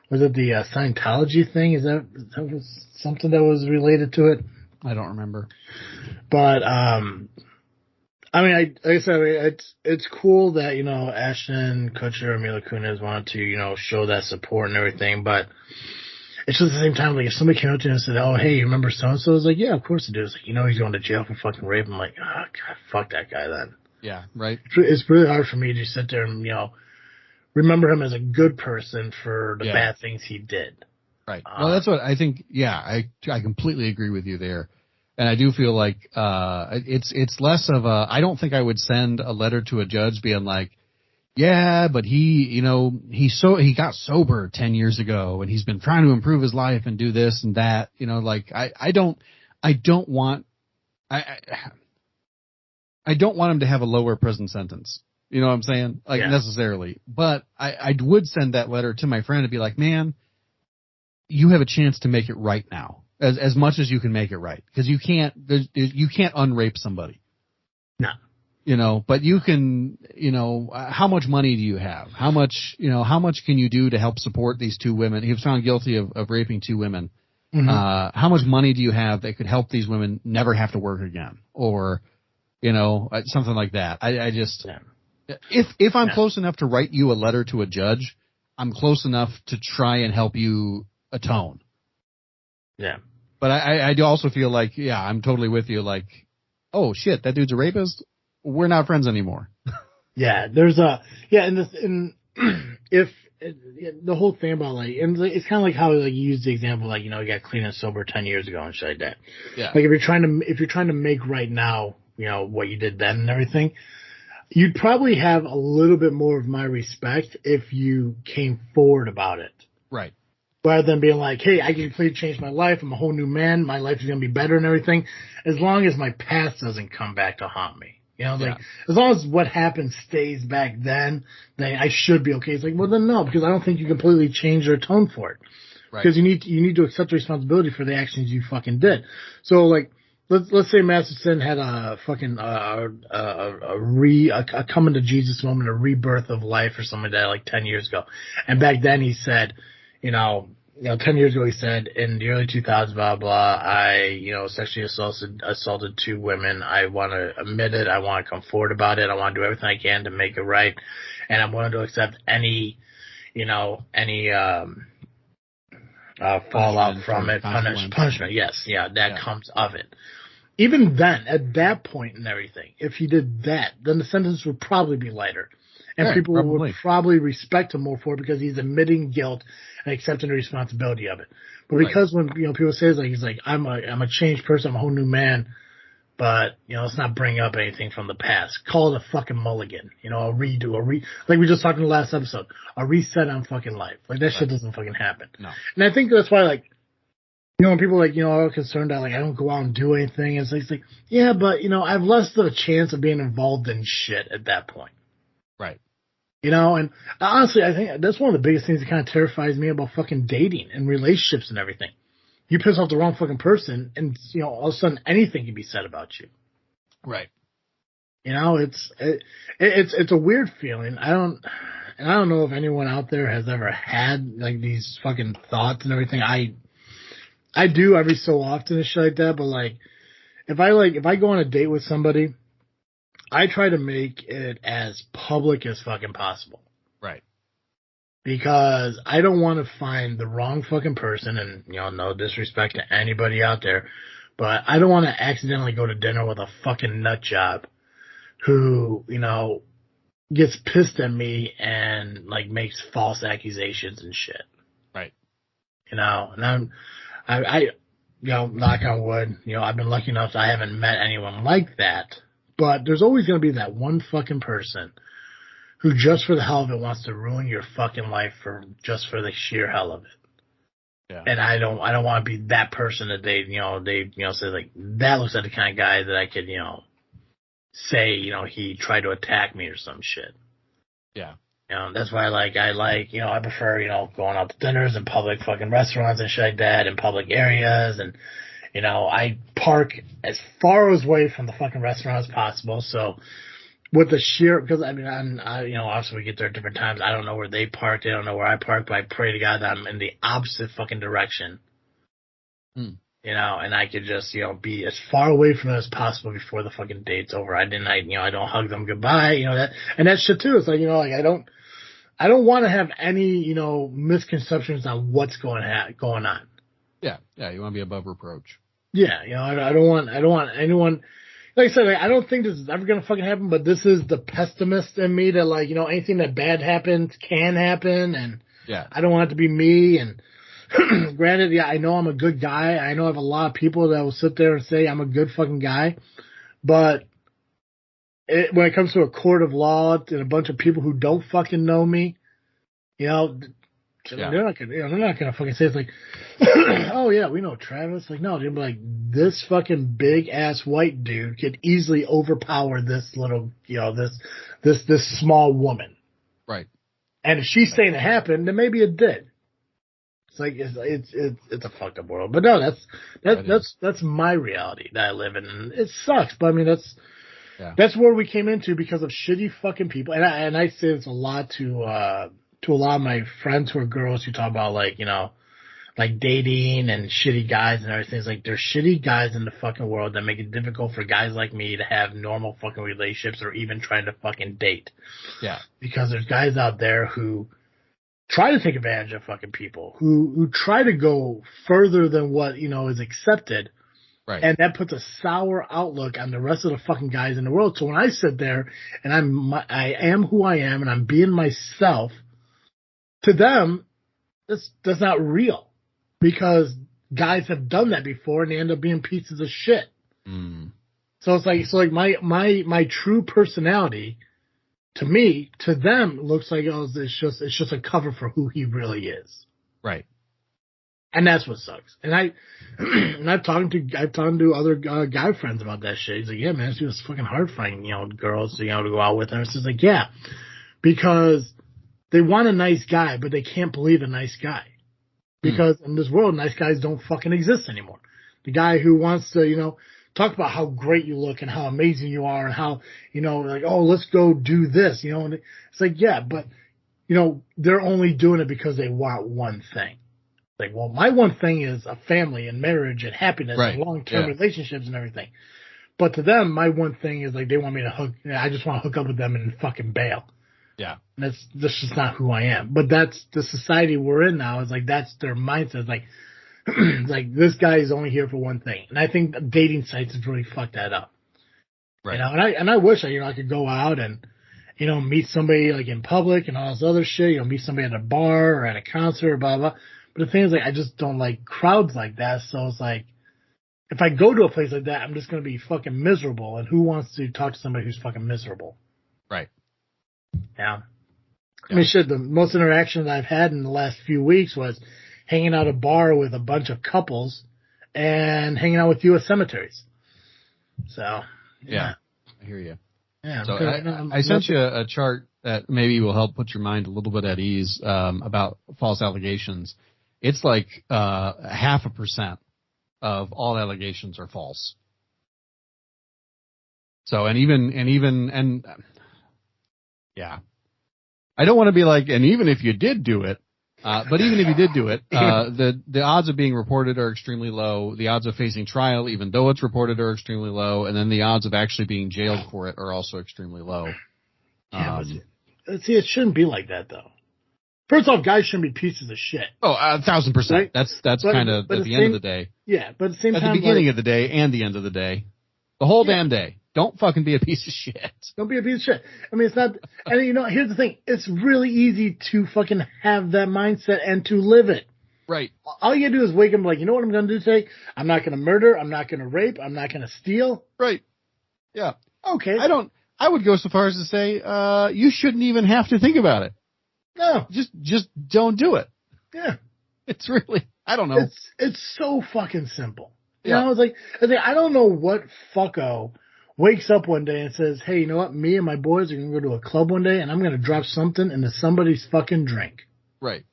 Speaker 1: was it the Scientology thing? Is that was something that was related to it?
Speaker 2: I don't remember.
Speaker 1: But I mean, like I said, it's cool that Ashton Kutcher and Mila Kunis wanted to show that support and everything, but it's just at the same time, like, if somebody came up to you and said, oh, hey, you remember so-and-so? It's like, yeah, of course I do. It's like, he's going to jail for fucking rape. I'm like, oh, God, fuck that guy then.
Speaker 2: Yeah, right.
Speaker 1: It's really hard for me to sit there and, remember him as a good person for the bad things he did.
Speaker 2: Right. Well, that's what I think. Yeah, I completely agree with you there. And I do feel like it's less of a, I don't think I would send a letter to a judge being like, yeah, but he got sober 10 years ago and he's been trying to improve his life and do this and that, like I don't want I don't want him to have a lower prison sentence. You know what I'm saying? Like necessarily, but I would send that letter to my friend and be like, man, you have a chance to make it right now, as much as you can make it right, because you can't unrape somebody.
Speaker 1: No.
Speaker 2: But you can, how much money do you have? How much can you do to help support these two women? He was found guilty of raping two women. Mm-hmm. How much money do you have that could help these women never have to work again? Or, something like that. I just, if I'm close enough to write you a letter to a judge, I'm close enough to try and help you atone.
Speaker 1: Yeah.
Speaker 2: But I do also feel like, I'm totally with you. Like, oh shit, that dude's a rapist. We're not friends anymore.
Speaker 1: Yeah, there's if the whole thing about and it's kind of like how you use the example, you got clean and sober 10 years ago and shit like that.
Speaker 2: Yeah.
Speaker 1: Like if you're trying to make right now, what you did then and everything, you'd probably have a little bit more of my respect if you came forward about it.
Speaker 2: Right.
Speaker 1: Rather than being like, hey, I can completely change my life. I'm a whole new man. My life is going to be better and everything. As long as my past doesn't come back to haunt me. As long as what happened stays back then I should be okay. It's like, well, then no, because I don't think you completely changed or atoned for it. Right. Because you need to accept responsibility for the actions you fucking did. So, let's say Masterson had a fucking a coming to Jesus moment, a rebirth of life or something like that, 10 years ago. And back then he said, 10 years ago he said, in the early 2000s, blah, blah, I, sexually assaulted two women. I want to admit it. I want to come forward about it. I want to do everything I can to make it right. And I'm willing to accept any fallout from it, punishment. Yes. Yeah. That comes of it. Even then, at that point and everything, if he did that, then the sentence would probably be lighter. And people would probably respect him more for it because he's admitting guilt and accepting the responsibility of it. But because when people say he's like I'm a changed person, I'm a whole new man, but let's not bring up anything from the past. Call it a fucking mulligan, a redo, like we just talked in the last episode, a reset on fucking life. Like that shit doesn't fucking happen.
Speaker 2: No.
Speaker 1: And I think that's why when people are concerned that I don't go out and do anything, it's like yeah, but I've less of a chance of being involved in shit at that point.
Speaker 2: Right.
Speaker 1: And honestly, I think that's one of the biggest things that kind of terrifies me about fucking dating and relationships and everything. You piss off the wrong fucking person and, all of a sudden anything can be said about you.
Speaker 2: Right.
Speaker 1: It's a weird feeling. I don't know if anyone out there has ever had these fucking thoughts and everything. I do every so often and shit like that, but if I go on a date with somebody, I try to make it as public as fucking possible.
Speaker 2: Right.
Speaker 1: Because I don't want to find the wrong fucking person, and, no disrespect to anybody out there, but I don't want to accidentally go to dinner with a fucking nut job who, gets pissed at me and, makes false accusations and shit.
Speaker 2: Right.
Speaker 1: And I knock on wood, I've been lucky enough that I haven't met anyone like that. But there's always going to be that one fucking person who just for the hell of it wants to ruin your fucking life just for the sheer hell of it.
Speaker 2: Yeah.
Speaker 1: And I don't want to be that person that they say that looks like the kind of guy that I could, say, he tried to attack me or some shit.
Speaker 2: Yeah.
Speaker 1: That's why I prefer, going out to dinners in public fucking restaurants and shit like that in public areas and, I park as far away from the fucking restaurant as possible. So with the because obviously we get there at different times. I don't know where they park. They don't know where I park, but I pray to God that I'm in the opposite fucking direction. And I could just, be as far away from them as possible before the fucking date's over. I don't hug them goodbye, that shit too. It's I don't want to have any, misconceptions on what's going on.
Speaker 2: Yeah. Yeah. You want to be above reproach.
Speaker 1: Yeah, I don't want anyone. Like I said, I don't think this is ever gonna fucking happen. But this is the pessimist in me that anything that bad happens can happen, and I don't want it to be me. And granted, I know I'm a good guy. I know I have a lot of people that will sit there and say I'm a good fucking guy, but when it comes to a court of law and a bunch of people who don't fucking know me, you know, they're not gonna fucking say it's like, oh yeah, we know Travis. Like, no, they'd be like, this fucking big ass white dude could easily overpower this little, you know, this small woman.
Speaker 2: Right.
Speaker 1: And if she's saying it happened, then maybe it did. It's like it's a fucked up world. But no, that's my reality that I live in. And it sucks, but I mean that's where we came into because of shitty fucking people. And I say this a lot to a lot of my friends who are girls who talk about like, you know, like dating and shitty guys and everything. It's like there's shitty guys in the fucking world that make it difficult for guys like me to have normal fucking relationships or even trying to fucking date.
Speaker 2: Yeah.
Speaker 1: Because there's guys out there who try to take advantage of fucking people, who try to go further than what, you know, is accepted.
Speaker 2: Right.
Speaker 1: And that puts a sour outlook on the rest of the fucking guys in the world. So when I sit there and I am who I am and I'm being myself, to them, that's not real because guys have done that before and they end up being pieces of shit.
Speaker 2: Mm.
Speaker 1: So it's like my true personality to me, to them, looks like it's just a cover for who he really is.
Speaker 2: Right.
Speaker 1: And that's what sucks. And I've talked to other guy friends about that shit. He's like, yeah, man, it's just fucking hard finding, you know, girls, you know, to go out with. And it's just like, yeah, because they want a nice guy, but they can't believe a nice guy. Because in this world, nice guys don't fucking exist anymore. The guy who wants to, you know, talk about how great you look and how amazing you are and how, you know, like, oh, let's go do this, you know. And it's like, yeah, but, you know, they're only doing it because they want one thing. Like, well, my one thing is a family and marriage and happiness and long-term relationships and everything. But to them, my one thing is like they want me to I just want to hook up with them and fucking bail.
Speaker 2: Yeah.
Speaker 1: And that's just not who I am. But that's the society we're in now. Is like that's their mindset. It's like, like this guy is only here for one thing. And I think dating sites have really fucked that up.
Speaker 2: Right.
Speaker 1: You know, and I wish I could go out and, you know, meet somebody like in public and all this other shit. You know, meet somebody at a bar or at a concert or blah, blah. But the thing is, like, I just don't like crowds like that. So it's like, if I go to a place like that, I'm just going to be fucking miserable. And who wants to talk to somebody who's fucking miserable?
Speaker 2: Right.
Speaker 1: Yeah. I mean, shit, the most interaction that I've had in the last few weeks was hanging out at a bar with a bunch of couples and hanging out with you at cemeteries. So,
Speaker 2: yeah. I hear you.
Speaker 1: Yeah.
Speaker 2: So I sent you a chart that maybe will help put your mind a little bit at ease about false allegations. It's like 0.5% of all allegations are false. So, yeah. I don't want to be like, and even if you did do it, but even if you did do it, the odds of being reported are extremely low. The odds of facing trial, even though it's reported, are extremely low. And then the odds of actually being jailed for it are also extremely low.
Speaker 1: Yeah, see, it shouldn't be like that, though. First off, guys shouldn't be pieces of shit.
Speaker 2: Oh, 1,000%. Right? That's kind of at the end of the day.
Speaker 1: Yeah, but at the same time,
Speaker 2: at the beginning of the day and the end of the day, the whole damn day. Don't fucking be a piece of shit.
Speaker 1: Don't be a piece of shit. I mean, it's not, and you know, here's the thing. It's really easy to fucking have that mindset and to live it.
Speaker 2: Right.
Speaker 1: All you gotta do is wake up and be like, you know what I'm gonna do today? I'm not gonna murder. I'm not gonna rape. I'm not gonna steal.
Speaker 2: Right. Yeah.
Speaker 1: Okay.
Speaker 2: I would go so far as to say, you shouldn't even have to think about it.
Speaker 1: No.
Speaker 2: Just don't do it.
Speaker 1: Yeah.
Speaker 2: It's really, I don't know.
Speaker 1: It's so fucking simple. You know, it's like, I don't know what fucko wakes up one day and says, hey, you know what? Me and my boys are going to go to a club one day and I'm going to drop something into somebody's fucking drink.
Speaker 2: Right.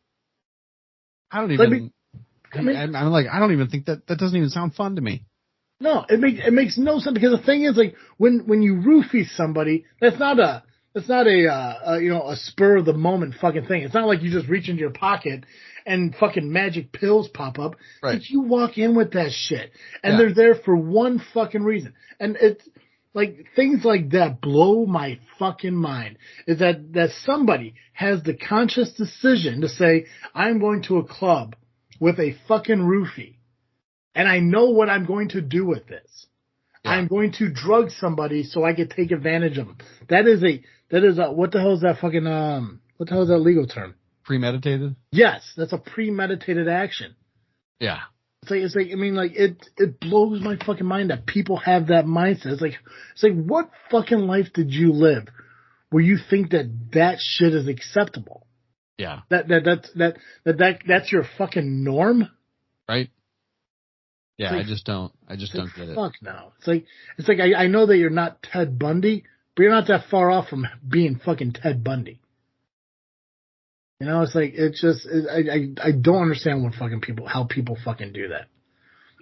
Speaker 2: I don't even, I'm like, I don't even think that doesn't even sound fun to me.
Speaker 1: No, it makes no sense because the thing is, like, when you roofie somebody, that's not a you know, a spur of the moment fucking thing. It's not like you just reach into your pocket and fucking magic pills pop up.
Speaker 2: Right.
Speaker 1: It's you walk in with that shit and they're there for one fucking reason. And it's like things like that blow my fucking mind. Is that somebody has the conscious decision to say, I'm going to a club with a fucking roofie and I know what I'm going to do with this. Yeah. I'm going to drug somebody so I can take advantage of them. That is a what the hell is that fucking what the hell is that legal term?
Speaker 2: Premeditated?
Speaker 1: Yes, that's a premeditated action.
Speaker 2: Yeah.
Speaker 1: It's like, I mean, like, it blows my fucking mind that people have that mindset. It's like, what fucking life did you live where you think that shit is acceptable?
Speaker 2: Yeah.
Speaker 1: That's your fucking norm?
Speaker 2: Right? Yeah,
Speaker 1: Like,
Speaker 2: I just don't get it.
Speaker 1: Fuck no. It's like, I know that you're not Ted Bundy, but you're not that far off from being fucking Ted Bundy. You know, it's like, it's just, I don't understand how people fucking do that.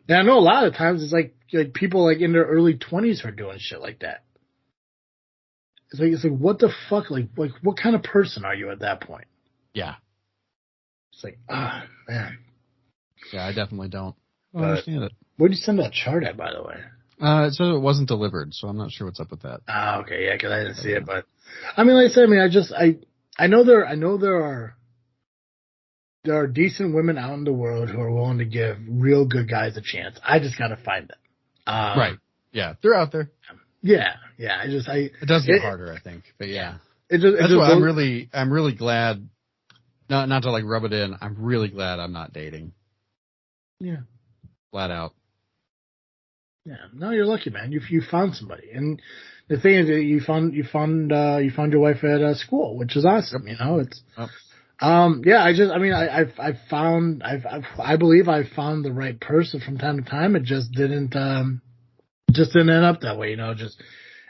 Speaker 1: And I know a lot of times it's like people like in their early 20s are doing shit like that. It's like, what the fuck? Like, what kind of person are you at that point?
Speaker 2: Yeah.
Speaker 1: It's like, man.
Speaker 2: Yeah, I definitely don't understand it.
Speaker 1: Where'd you send that chart at, by the way?
Speaker 2: It said it wasn't delivered, so I'm not sure what's up with that.
Speaker 1: Okay, yeah, because I didn't see it, but I mean, like I said, I know there are decent women out in the world who are willing to give real good guys a chance. I just gotta find them.
Speaker 2: Right. Yeah, they're out there.
Speaker 1: Yeah.
Speaker 2: It does get harder, I think, but yeah.
Speaker 1: That's
Speaker 2: why I'm really glad. Not to like rub it in. I'm really glad I'm not dating.
Speaker 1: Yeah.
Speaker 2: Flat out.
Speaker 1: Yeah. No, you're lucky, man. You found somebody, and the thing is that you found your wife at school, which is awesome. You know, it's.
Speaker 2: Yep.
Speaker 1: Yeah, I believe I found the right person from time to time. It just didn't end up that way, you know, just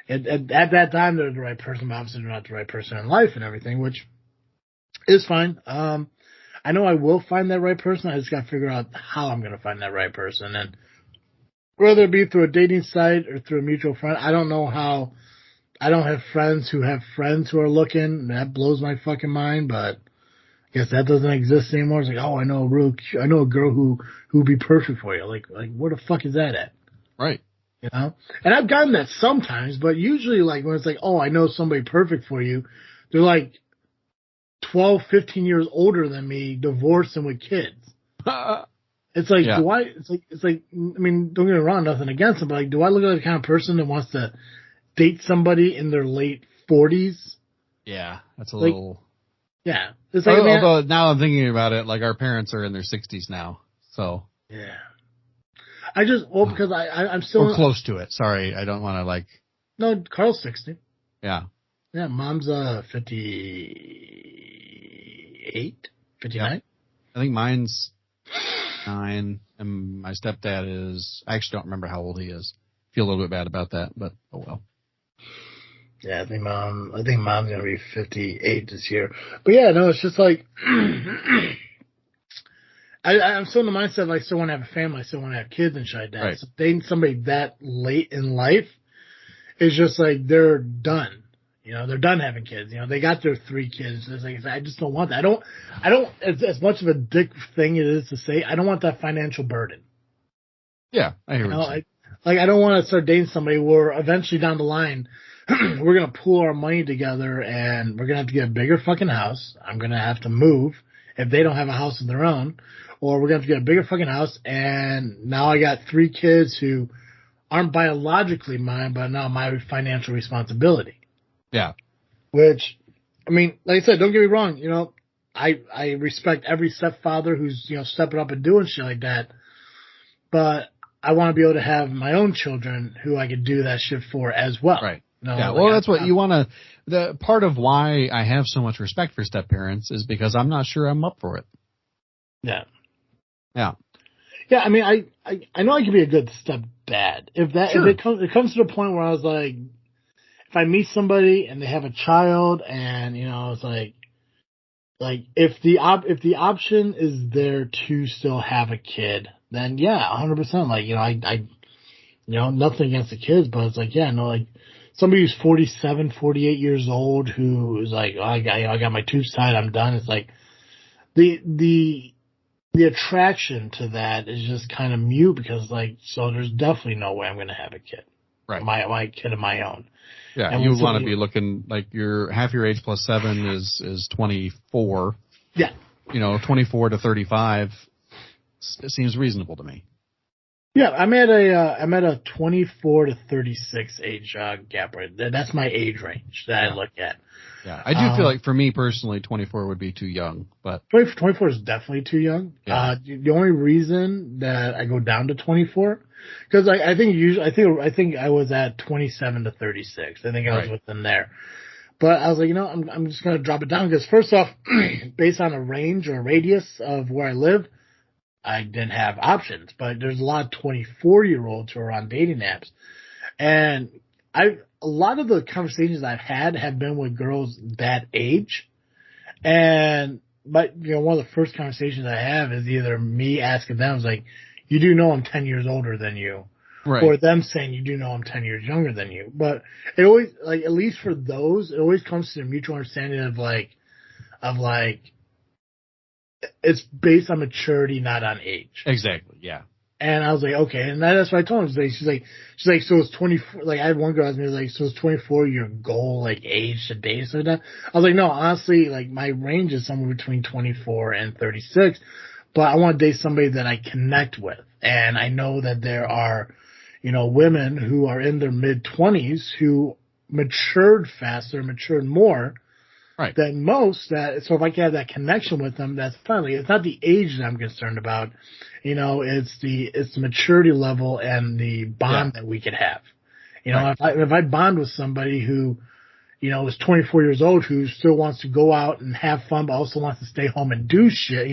Speaker 1: at that time they're the right person, but obviously they're not the right person in life and everything, which is fine. I know I will find that right person. I just got to figure out how I'm going to find that right person. And whether it be through a dating site or through a mutual friend, I don't know how. I don't have friends who are looking. That blows my fucking mind, but I guess that doesn't exist anymore. It's like, oh, I know a girl who would be perfect for you. Like where the fuck is that at?
Speaker 2: Right.
Speaker 1: You know? And I've gotten that sometimes, but usually like when it's like, oh, I know somebody perfect for you, they're like 12, 15 years older than me, divorced and with kids. It's like,
Speaker 2: yeah.
Speaker 1: It's like, I mean, don't get me wrong, nothing against them, but like, do I look like the kind of person that wants to date somebody in their late 40s?
Speaker 2: Yeah, that's a little.
Speaker 1: Yeah. It's like,
Speaker 2: although now I'm thinking about it, like our parents are in their 60s now, so.
Speaker 1: Yeah. Because I'm still.
Speaker 2: Or close to it. Sorry, I don't want to like.
Speaker 1: No, Carl's 60.
Speaker 2: Yeah.
Speaker 1: Yeah, Mom's 58, 59.
Speaker 2: Yeah. I think mine's 9, and my stepdad is. I actually don't remember how old he is. Feel a little bit bad about that, but oh well.
Speaker 1: Yeah, I think Mom's gonna be 58 this year. But yeah, no, it's just like I'm still in the mindset of I still want to have a family, I still want to have kids and shit like that.
Speaker 2: Right.
Speaker 1: So dating somebody that late in life is just like they're done. You know, they're done having kids. You know, they got their 3 kids. It's like I just don't want that. I don't as much of a dick thing it is to say, I don't want that financial burden.
Speaker 2: Yeah, I hear what you're saying.
Speaker 1: I don't want to start dating somebody where eventually down the line we're going to pool our money together and we're going to have to get a bigger fucking house. I'm going to have to move if they don't have a house of their own, or we're going to have to get a bigger fucking house. And now I got 3 kids who aren't biologically mine, but now my financial responsibility.
Speaker 2: Yeah.
Speaker 1: Which, I mean, like I said, don't get me wrong. You know, I respect every stepfather who's, you know, stepping up and doing shit like that. But I want to be able to have my own children who I could do that shit for as well.
Speaker 2: Right.
Speaker 1: No,
Speaker 2: yeah,
Speaker 1: like
Speaker 2: well, that's what you want to. The part of why I have so much respect for step parents is because I'm not sure I'm up for it.
Speaker 1: Yeah.
Speaker 2: Yeah.
Speaker 1: Yeah. I mean, I know I can be a good stepdad if it comes to the point where I was like, if I meet somebody and they have a child and you know it's like if the option is there to still have a kid, then yeah, 100%. Like you know I you know nothing against the kids, but it's like yeah, no like. Somebody who's 47, 48 years old who is like, oh, I got my tubes tied, I'm done. It's like the attraction to that is just kind of mute because like, so there's definitely no way I'm going to have a kid.
Speaker 2: Right.
Speaker 1: My kid of my own.
Speaker 2: Yeah.
Speaker 1: And
Speaker 2: you want to be looking like half your age plus 7 is 24.
Speaker 1: Yeah.
Speaker 2: You know, 24 to 35 it seems reasonable to me.
Speaker 1: Yeah, I'm at a 24 to 36 age gap right there. That's my age range that I look at.
Speaker 2: Yeah, I do feel like for me personally, 24 would be too young, but
Speaker 1: 24 is definitely too young.
Speaker 2: Yeah.
Speaker 1: The only reason that I go down to 24, because I think usually I think I was at 27 to 36. I think I was
Speaker 2: Right.
Speaker 1: within there. But I was like, I'm just gonna drop it down because first off, based on a range or radius of where I live, I didn't have options. But there's a lot of 24-year-olds who are on dating apps, and a lot of the conversations I've had have been with girls that age. But one of the first conversations I have is either me asking them, is like, you do know I'm 10 years older than you,
Speaker 2: Right.
Speaker 1: or them saying you do know I'm 10 years younger than you. But it always, like, at least for those, it always comes to a mutual understanding of it's based on maturity, not on age.
Speaker 2: Exactly. Yeah.
Speaker 1: And I was like, okay. And that's what I told her. She's like, so it's 24, like I had one girl ask me, like, so it's 24 your goal, like age to date, so that? I was like, no, honestly, like my range is somewhere between 24 and 36, but I want to date somebody that I connect with. And I know that there are, women who are in their mid 20s who matured faster, matured more
Speaker 2: Right.
Speaker 1: than most. So if I can have that connection with them, that's fine. Like, it's not the age that I'm concerned about. It's the maturity level and the bond that we could have.
Speaker 2: Right.
Speaker 1: If I bond with somebody who, is 24 years old, who still wants to go out and have fun, but also wants to stay home and do shit,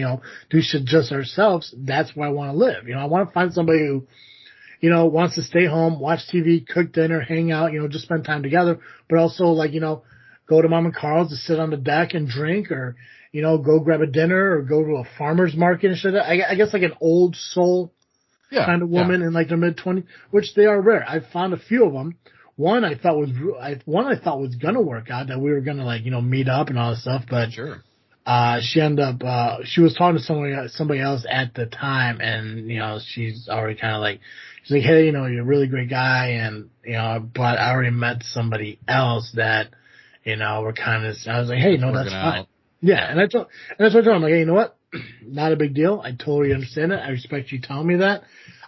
Speaker 1: do shit just ourselves, that's where I want to live. I want to find somebody who, wants to stay home, watch TV, cook dinner, hang out, just spend time together, but also like, go to Mom and Carl's to sit on the deck and drink, or, go grab a dinner or go to a farmer's market and shit. I guess like an old soul kind of woman in like their mid 20s, which they are rare. I found a few of them. One I thought was gonna work out, that we were gonna like, meet up and all this stuff, but
Speaker 2: Sure.
Speaker 1: she ended up, she was talking to somebody else at the time, and, she's already kind of like, she's like, hey, you're a really great guy, and, but I already met somebody else that, we're kind of, I was like, hey, no, that's fine. Yeah. And that's what I told him. I'm like, hey, you know what? Not a big deal. I totally understand it. I respect you telling me that.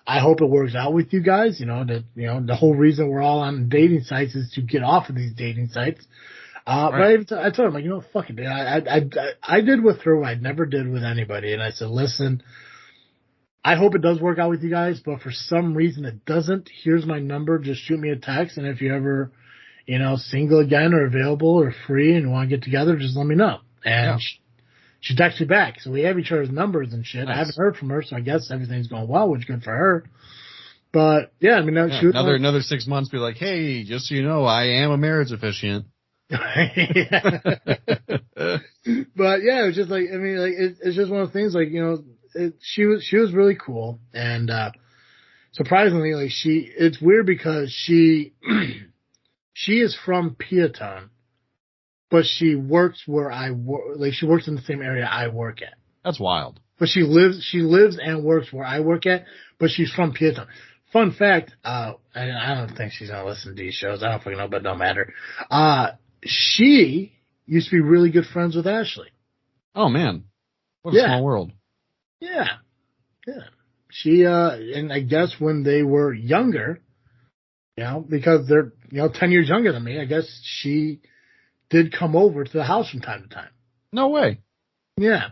Speaker 1: I hope it works out with you guys. The whole reason we're all on dating sites is to get off of these dating sites.
Speaker 2: Right.
Speaker 1: But I told him, like, fuck it. I did with her what I never did with anybody. And I said, listen, I hope it does work out with you guys, but for some reason it doesn't. Here's my number. Just shoot me a text. And if you ever, single again or available or free and want to get together, just let me know. And she texted me back. So we have each other's numbers and shit. Nice. I haven't heard from her, so I guess everything's going well, which is good for her. But yeah, I mean, she was
Speaker 2: another 6 months, be like, hey, just so you know, I am a marriage officiant.
Speaker 1: But yeah, it was just like, I mean, like it's just one of the things, like, she was really cool, and surprisingly, like it's weird because she is from Peatone, but she works where I work. Like, she works in the same area I work at.
Speaker 2: That's wild.
Speaker 1: But she lives and works where I work at, but she's from Peatone. Fun fact, I don't think she's gonna listen to these shows. I don't fucking know, but it don't matter. She used to be really good friends with Ashley.
Speaker 2: Oh man. What a small world.
Speaker 1: Yeah. Yeah. She, and I guess when they were younger, because they're, 10 years younger than me, I guess she did come over to the house from time to time.
Speaker 2: No way.
Speaker 1: Yeah.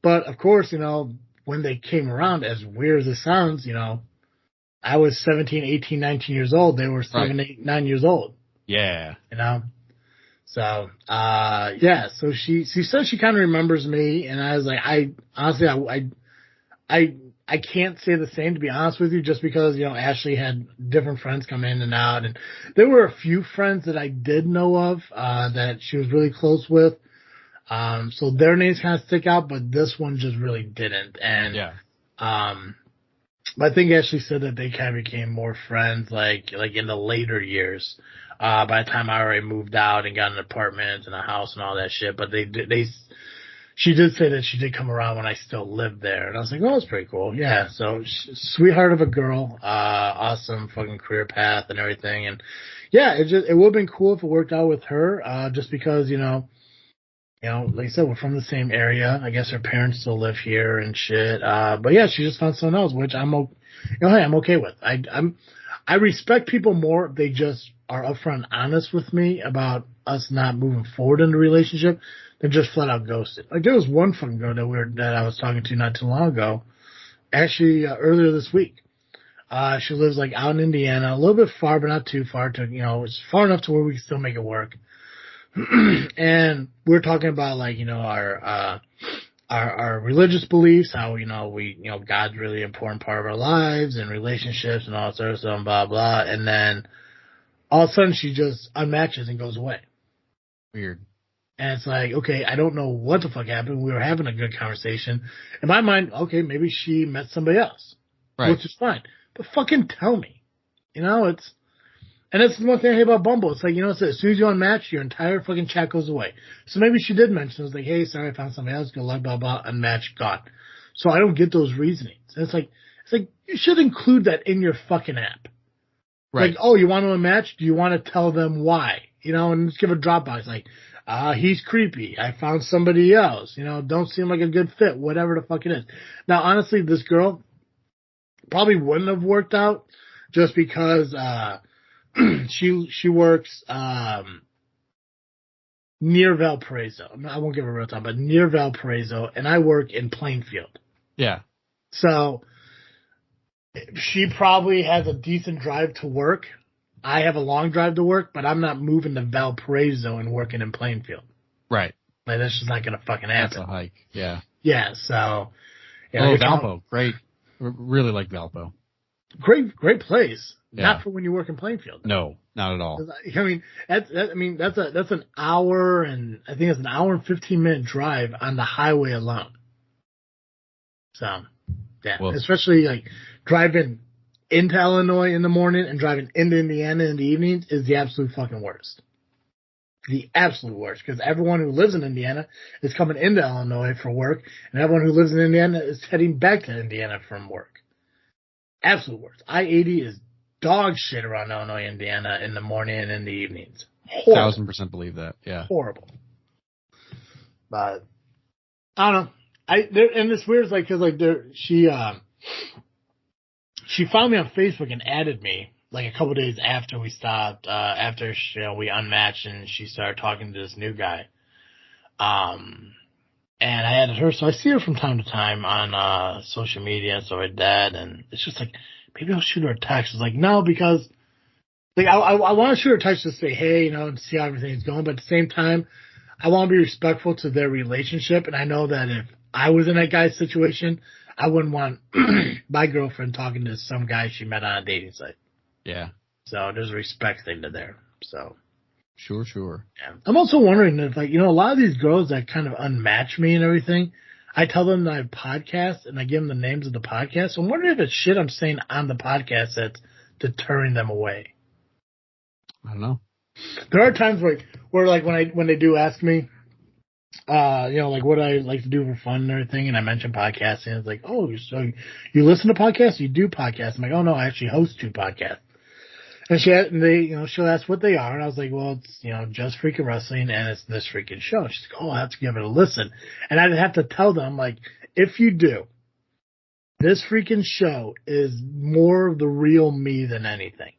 Speaker 1: But of course, when they came around, as weird as it sounds, I was 17, 18, 19 years old. They were 7, 8, 9 years old.
Speaker 2: Yeah.
Speaker 1: So, so she says she kind of remembers me, and I was like, I can't say the same, to be honest with you, just because, Ashley had different friends come in and out, and there were a few friends that I did know of, that she was really close with. So their names kind of stick out, but this one just really didn't. And, I think Ashley said that they kind of became more friends, like in the later years. By the time I already moved out and got an apartment and a house and all that shit, but she did say that she did come around when I still lived there, and I was like, oh, that's pretty cool. Yeah, so sweetheart of a girl, awesome fucking career path and everything, and yeah, it would have been cool if it worked out with her, just because, You know, like I said, we're from the same area. I guess her parents still live here and shit. But yeah, she just found someone else, which hey, I'm okay with. I respect people more if they just are upfront and honest with me about us not moving forward in the relationship than just flat out ghosted. Like there was one fucking girl that I was talking to not too long ago, actually earlier this week. She lives like out in Indiana, a little bit far, but not too far to, it's far enough to where we can still make it work. And we're talking about like, our religious beliefs, how, God's really important part of our lives and relationships and all that sort of stuff, blah, blah. And then all of a sudden she just unmatches and goes away.
Speaker 2: Weird.
Speaker 1: And it's like, okay, I don't know what the fuck happened. We were having a good conversation. In my mind, okay, maybe she met somebody else,
Speaker 2: right,
Speaker 1: which is fine. But fucking tell me, and that's the one thing I hate about Bumble. It's like, as soon as you unmatch, your entire fucking chat goes away. So maybe she did mention, it was like, hey, sorry, I found somebody else, go blah, blah, blah, unmatch, gone. So I don't get those reasonings. And it's like, you should include that in your fucking app.
Speaker 2: Right.
Speaker 1: Like, oh, you want to unmatch? Do you want to tell them why? And just give a Dropbox, like, he's creepy. I found somebody else, don't seem like a good fit, whatever the fuck it is. Now, honestly, this girl probably wouldn't have worked out just because, she works near Valparaiso. I won't give her a real time, but near Valparaiso, and I work in Plainfield.
Speaker 2: Yeah.
Speaker 1: So she probably has a decent drive to work. I have a long drive to work, but I'm not moving to Valparaiso and working in Plainfield.
Speaker 2: Right.
Speaker 1: Like that's just not gonna fucking happen.
Speaker 2: That's a hike. Yeah.
Speaker 1: Yeah. So.
Speaker 2: Valpo, great. Really like Valpo.
Speaker 1: Great place.
Speaker 2: Yeah.
Speaker 1: Not for when you work in Plainfield.
Speaker 2: No, not at all.
Speaker 1: I mean, that's an hour and I think it's an hour and 15-minute drive on the highway alone. So, yeah, well, especially like driving into Illinois in the morning and driving into Indiana in the evenings is the absolute fucking worst. The absolute worst, because everyone who lives in Indiana is coming into Illinois for work, and everyone who lives in Indiana is heading back to Indiana from work. Absolute worst. I-80 is dog shit around Illinois, Indiana in the morning and in the evenings. Horrible.
Speaker 2: 1,000% believe that. Yeah.
Speaker 1: Horrible. But I don't know. And it's weird, like, cause like she found me on Facebook and added me like a couple days after we stopped, after we unmatched and she started talking to this new guy. And I added her, so I see her from time to time on social media and stuff like that. And it's just like, maybe I'll shoot her a text. It's like, no, because like I want to shoot her a text to say, hey, and see how everything's going. But at the same time, I want to be respectful to their relationship. And I know that if I was in that guy's situation, I wouldn't want my girlfriend talking to some guy she met on a dating site.
Speaker 2: Yeah.
Speaker 1: So there's a respect thing to there. So.
Speaker 2: Sure.
Speaker 1: Yeah. I'm also wondering if, like, a lot of these girls that kind of unmatch me and everything, I tell them that I have podcasts and I give them the names of the podcasts. So I'm wondering if it's shit I'm saying on the podcast that's deterring them away.
Speaker 2: I don't know.
Speaker 1: There are times where like when they do ask me, like what I like to do for fun and everything, and I mention podcasting, it's like, oh, so you listen to podcasts? You do podcasts? I'm like, oh no, I actually host 2 podcasts. And she'll ask what they are, and I was like, well, it's, just Freakin' Wrestling, and it's This Freakin' Show. She's like, oh, I have to give it a listen. And I'd have to tell them, like, if you do, This Freakin' Show is more of the real me than anything.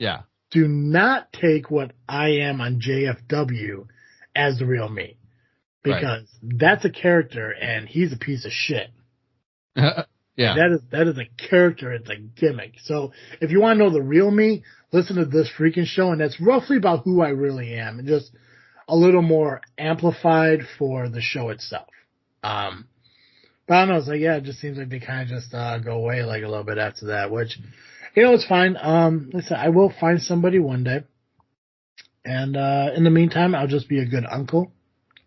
Speaker 2: Yeah.
Speaker 1: Do not take what I am on JFW as the real me. Because that's a character, and he's a piece of shit.
Speaker 2: Yeah.
Speaker 1: That is a character. It's a gimmick. So if you want to know the real me, listen to This Freakin' Show, and that's roughly about who I really am, and just a little more amplified for the show itself. But I don't know. It's like, yeah, it just seems like they kind of just go away like a little bit after that, which, it's fine. Listen, I will find somebody one day, and in the meantime, I'll just be a good uncle,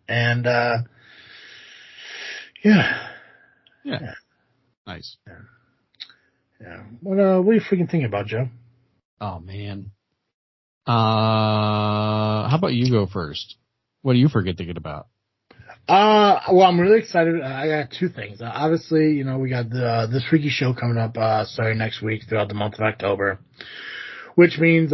Speaker 1: and yeah.
Speaker 2: Nice.
Speaker 1: Yeah. What are you freaking thinking about, Joe?
Speaker 2: Oh man. How about you go first? What are you thinking about?
Speaker 1: Well, I'm really excited. I got 2 things. Obviously, we got this Freaky Show coming up starting next week throughout the month of October, which means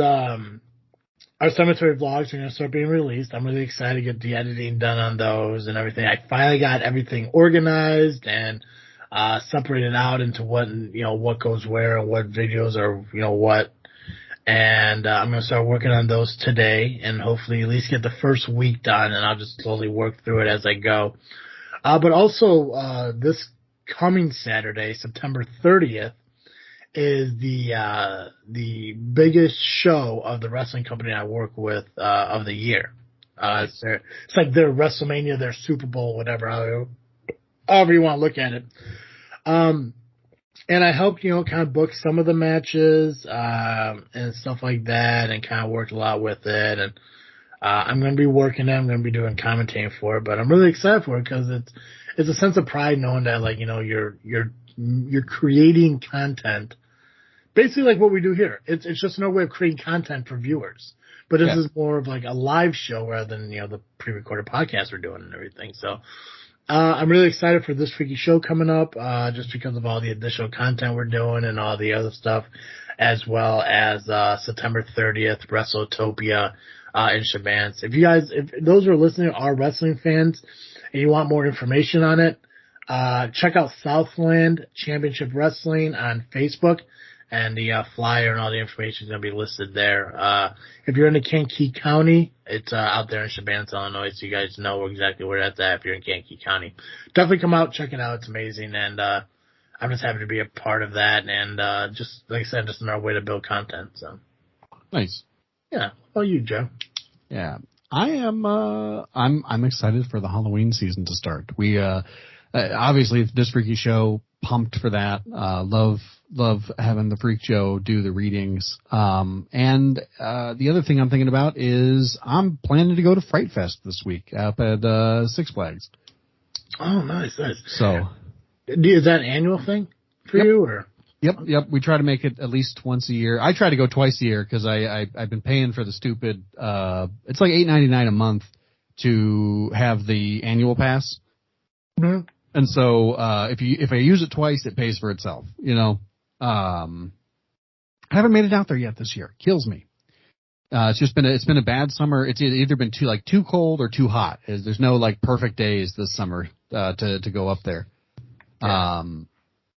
Speaker 1: our cemetery vlogs are going to start being released. I'm really excited to get the editing done on those and everything. I finally got everything organized and separated out into what goes where and what videos are, what. And I'm going to start working on those today and hopefully at least get the first week done, and I'll just slowly work through it as I go. But also, this coming Saturday, September 30th, is the biggest show of the wrestling company I work with of the year. It's like their WrestleMania, their Super Bowl, whatever, however you want to look at it. And I helped, kind of book some of the matches and stuff like that, and kind of worked a lot with it. And I'm going to be working it. I'm going to be doing commentating for it, but I'm really excited for it because it's a sense of pride knowing that, like, you're creating content. Basically like what we do here. It's just another way of creating content for viewers. But this is more of like a live show rather than, the pre-recorded podcast we're doing and everything. So, I'm really excited for this freaky show coming up, just because of all the additional content we're doing and all the other stuff, as well as, September 30th, WrestleTopia, in Shabans. If those who are listening are wrestling fans and you want more information on it, check out Southland Championship Wrestling on Facebook. And the flyer and all the information is going to be listed there. If you're in the Kankakee County, it's out there in Shabans, Illinois, so you guys know exactly where that's at if you're in Kankakee County. Definitely come out, check it out. It's amazing, and I'm just happy to be a part of that. And just like I said, just another way to build content. So
Speaker 2: nice.
Speaker 1: Yeah. How about you, Joe?
Speaker 2: Yeah, I am. I'm excited for the Halloween season to start. We obviously this freaky show. Pumped for that. Love having the Freak Show do the readings. And the other thing I'm thinking about is I'm planning to go to Fright Fest this week up at Six Flags.
Speaker 1: Oh, nice.
Speaker 2: So,
Speaker 1: is that an annual thing for you, or?
Speaker 2: Yep. We try to make it at least once a year. I try to go twice a year because I've been paying for the stupid. It's like $8.99 a month to have the annual pass.
Speaker 1: Mm-hmm.
Speaker 2: And so, if I use it twice, it pays for itself, I haven't made it out there yet this year. Kills me. It's been a bad summer. It's either been too cold or too hot. There's no like perfect days this summer, to go up there. Yeah.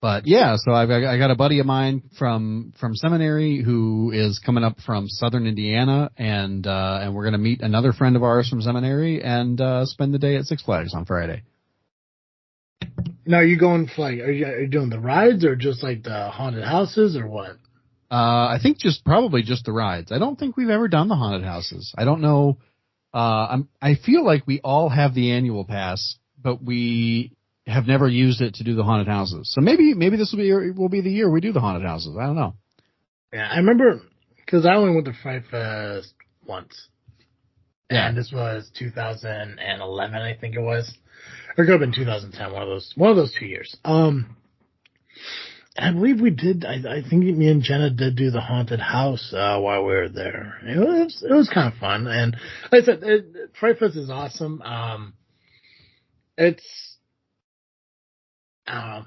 Speaker 2: But yeah, so I got a buddy of mine from seminary who is coming up from Southern Indiana, and we're going to meet another friend of ours from seminary and, spend the day at Six Flags on Friday.
Speaker 1: Now, are you going for are you doing the rides or just like the haunted houses or what?
Speaker 2: I think probably just the rides. I don't think we've ever done the haunted houses. I don't know. I feel like we all have the annual pass, but we have never used it to do the haunted houses. So maybe this will be the year we do the haunted houses. I don't know. Yeah,
Speaker 1: I remember because I only went to Fright Fest once. Yeah. And this was 2011, I think it was. Or it could have been 2010, one of those 2 years. I believe we did. I think me and Jenna did do the haunted house while we were there. It was kind of fun, and like I said, Fright Fest is awesome. I thought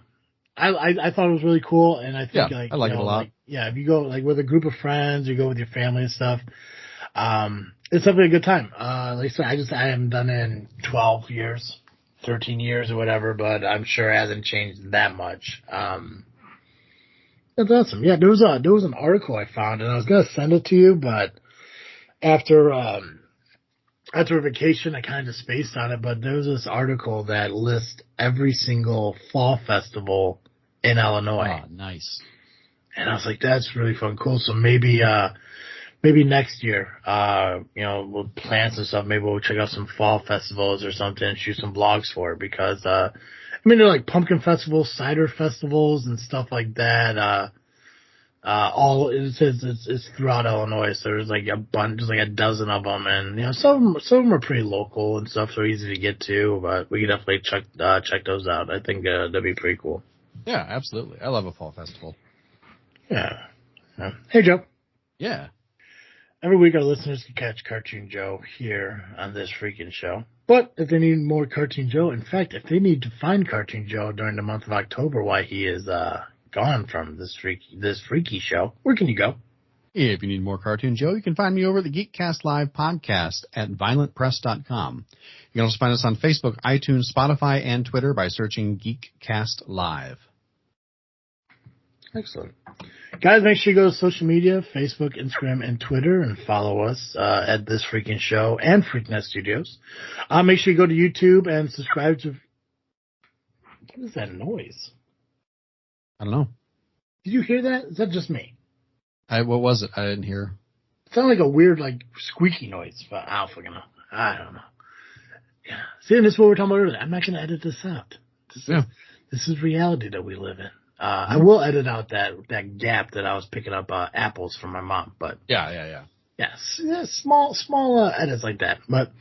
Speaker 1: it was really cool, and I think
Speaker 2: I like it a lot.
Speaker 1: If you go with a group of friends, you go with your family and stuff. It's definitely a good time. Like I said, I haven't done it in 12 years. 13 years or whatever, but I'm sure it hasn't changed that much. That's awesome. Yeah, there was an article I found, and I was gonna send it to you, but after vacation, I kind of spaced on it. But there was this article that lists every single fall festival in Illinois.
Speaker 2: Oh, nice.
Speaker 1: And I was like, that's really fun, cool. So maybe next year, we'll plan some stuff. Maybe we'll check out some fall festivals or something and shoot some vlogs for it because, they're like pumpkin festivals, cider festivals and stuff like that. It's throughout Illinois. So there's like a bunch, there's like a dozen of them. And, some of them are pretty local and stuff, so easy to get to, but we can definitely check those out. I think, that'd be pretty cool.
Speaker 2: Yeah, absolutely. I love a fall festival.
Speaker 1: Yeah. Hey, Joe.
Speaker 2: Yeah.
Speaker 1: Every week our listeners can catch Cartoon Joe here on this freaking show. But if they need more Cartoon Joe, in fact, if they need to find Cartoon Joe during the month of October while he is gone from this freaky show, where can you go?
Speaker 2: If you need more Cartoon Joe, you can find me over at the Geekcast Live podcast at violentpress.com. You can also find us on Facebook, iTunes, Spotify, and Twitter by searching Geekcast Live.
Speaker 1: Excellent. Guys, make sure you go to social media, Facebook, Instagram, and Twitter, and follow us at This Freakin' Show and Freaknet Studios. Make sure you go to YouTube and subscribe to... What is that noise?
Speaker 2: I don't know.
Speaker 1: Did you hear that? Is that just me?
Speaker 2: What was it? I didn't hear.
Speaker 1: It sounded like a weird, like, squeaky noise, but I don't fucking know. I don't know. Yeah. See, and this is what we're talking about earlier. I'm not going to edit this out. This is reality that we live in. I will edit out that gap that I was picking up apples from my mom, but
Speaker 2: Yeah.
Speaker 1: yes, small edits like that. But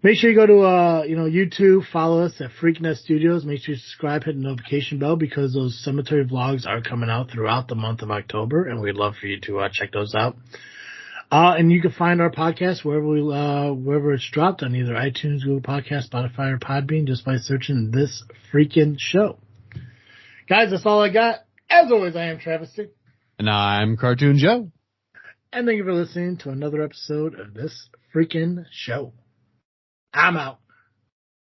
Speaker 1: make sure you go to YouTube, follow us at Freaknet Studios. Make sure you subscribe, hit the notification bell because those cemetery vlogs are coming out throughout the month of October, and we'd love for you to check those out. And you can find our podcast wherever it's dropped on either iTunes, Google Podcasts, Spotify, or Podbean just by searching This Freakin' Show. Guys, that's all I got. As always, I am Travesty.
Speaker 2: And I'm Cartoon Joe.
Speaker 1: And thank you for listening to another episode of This Freakin' Show. I'm out.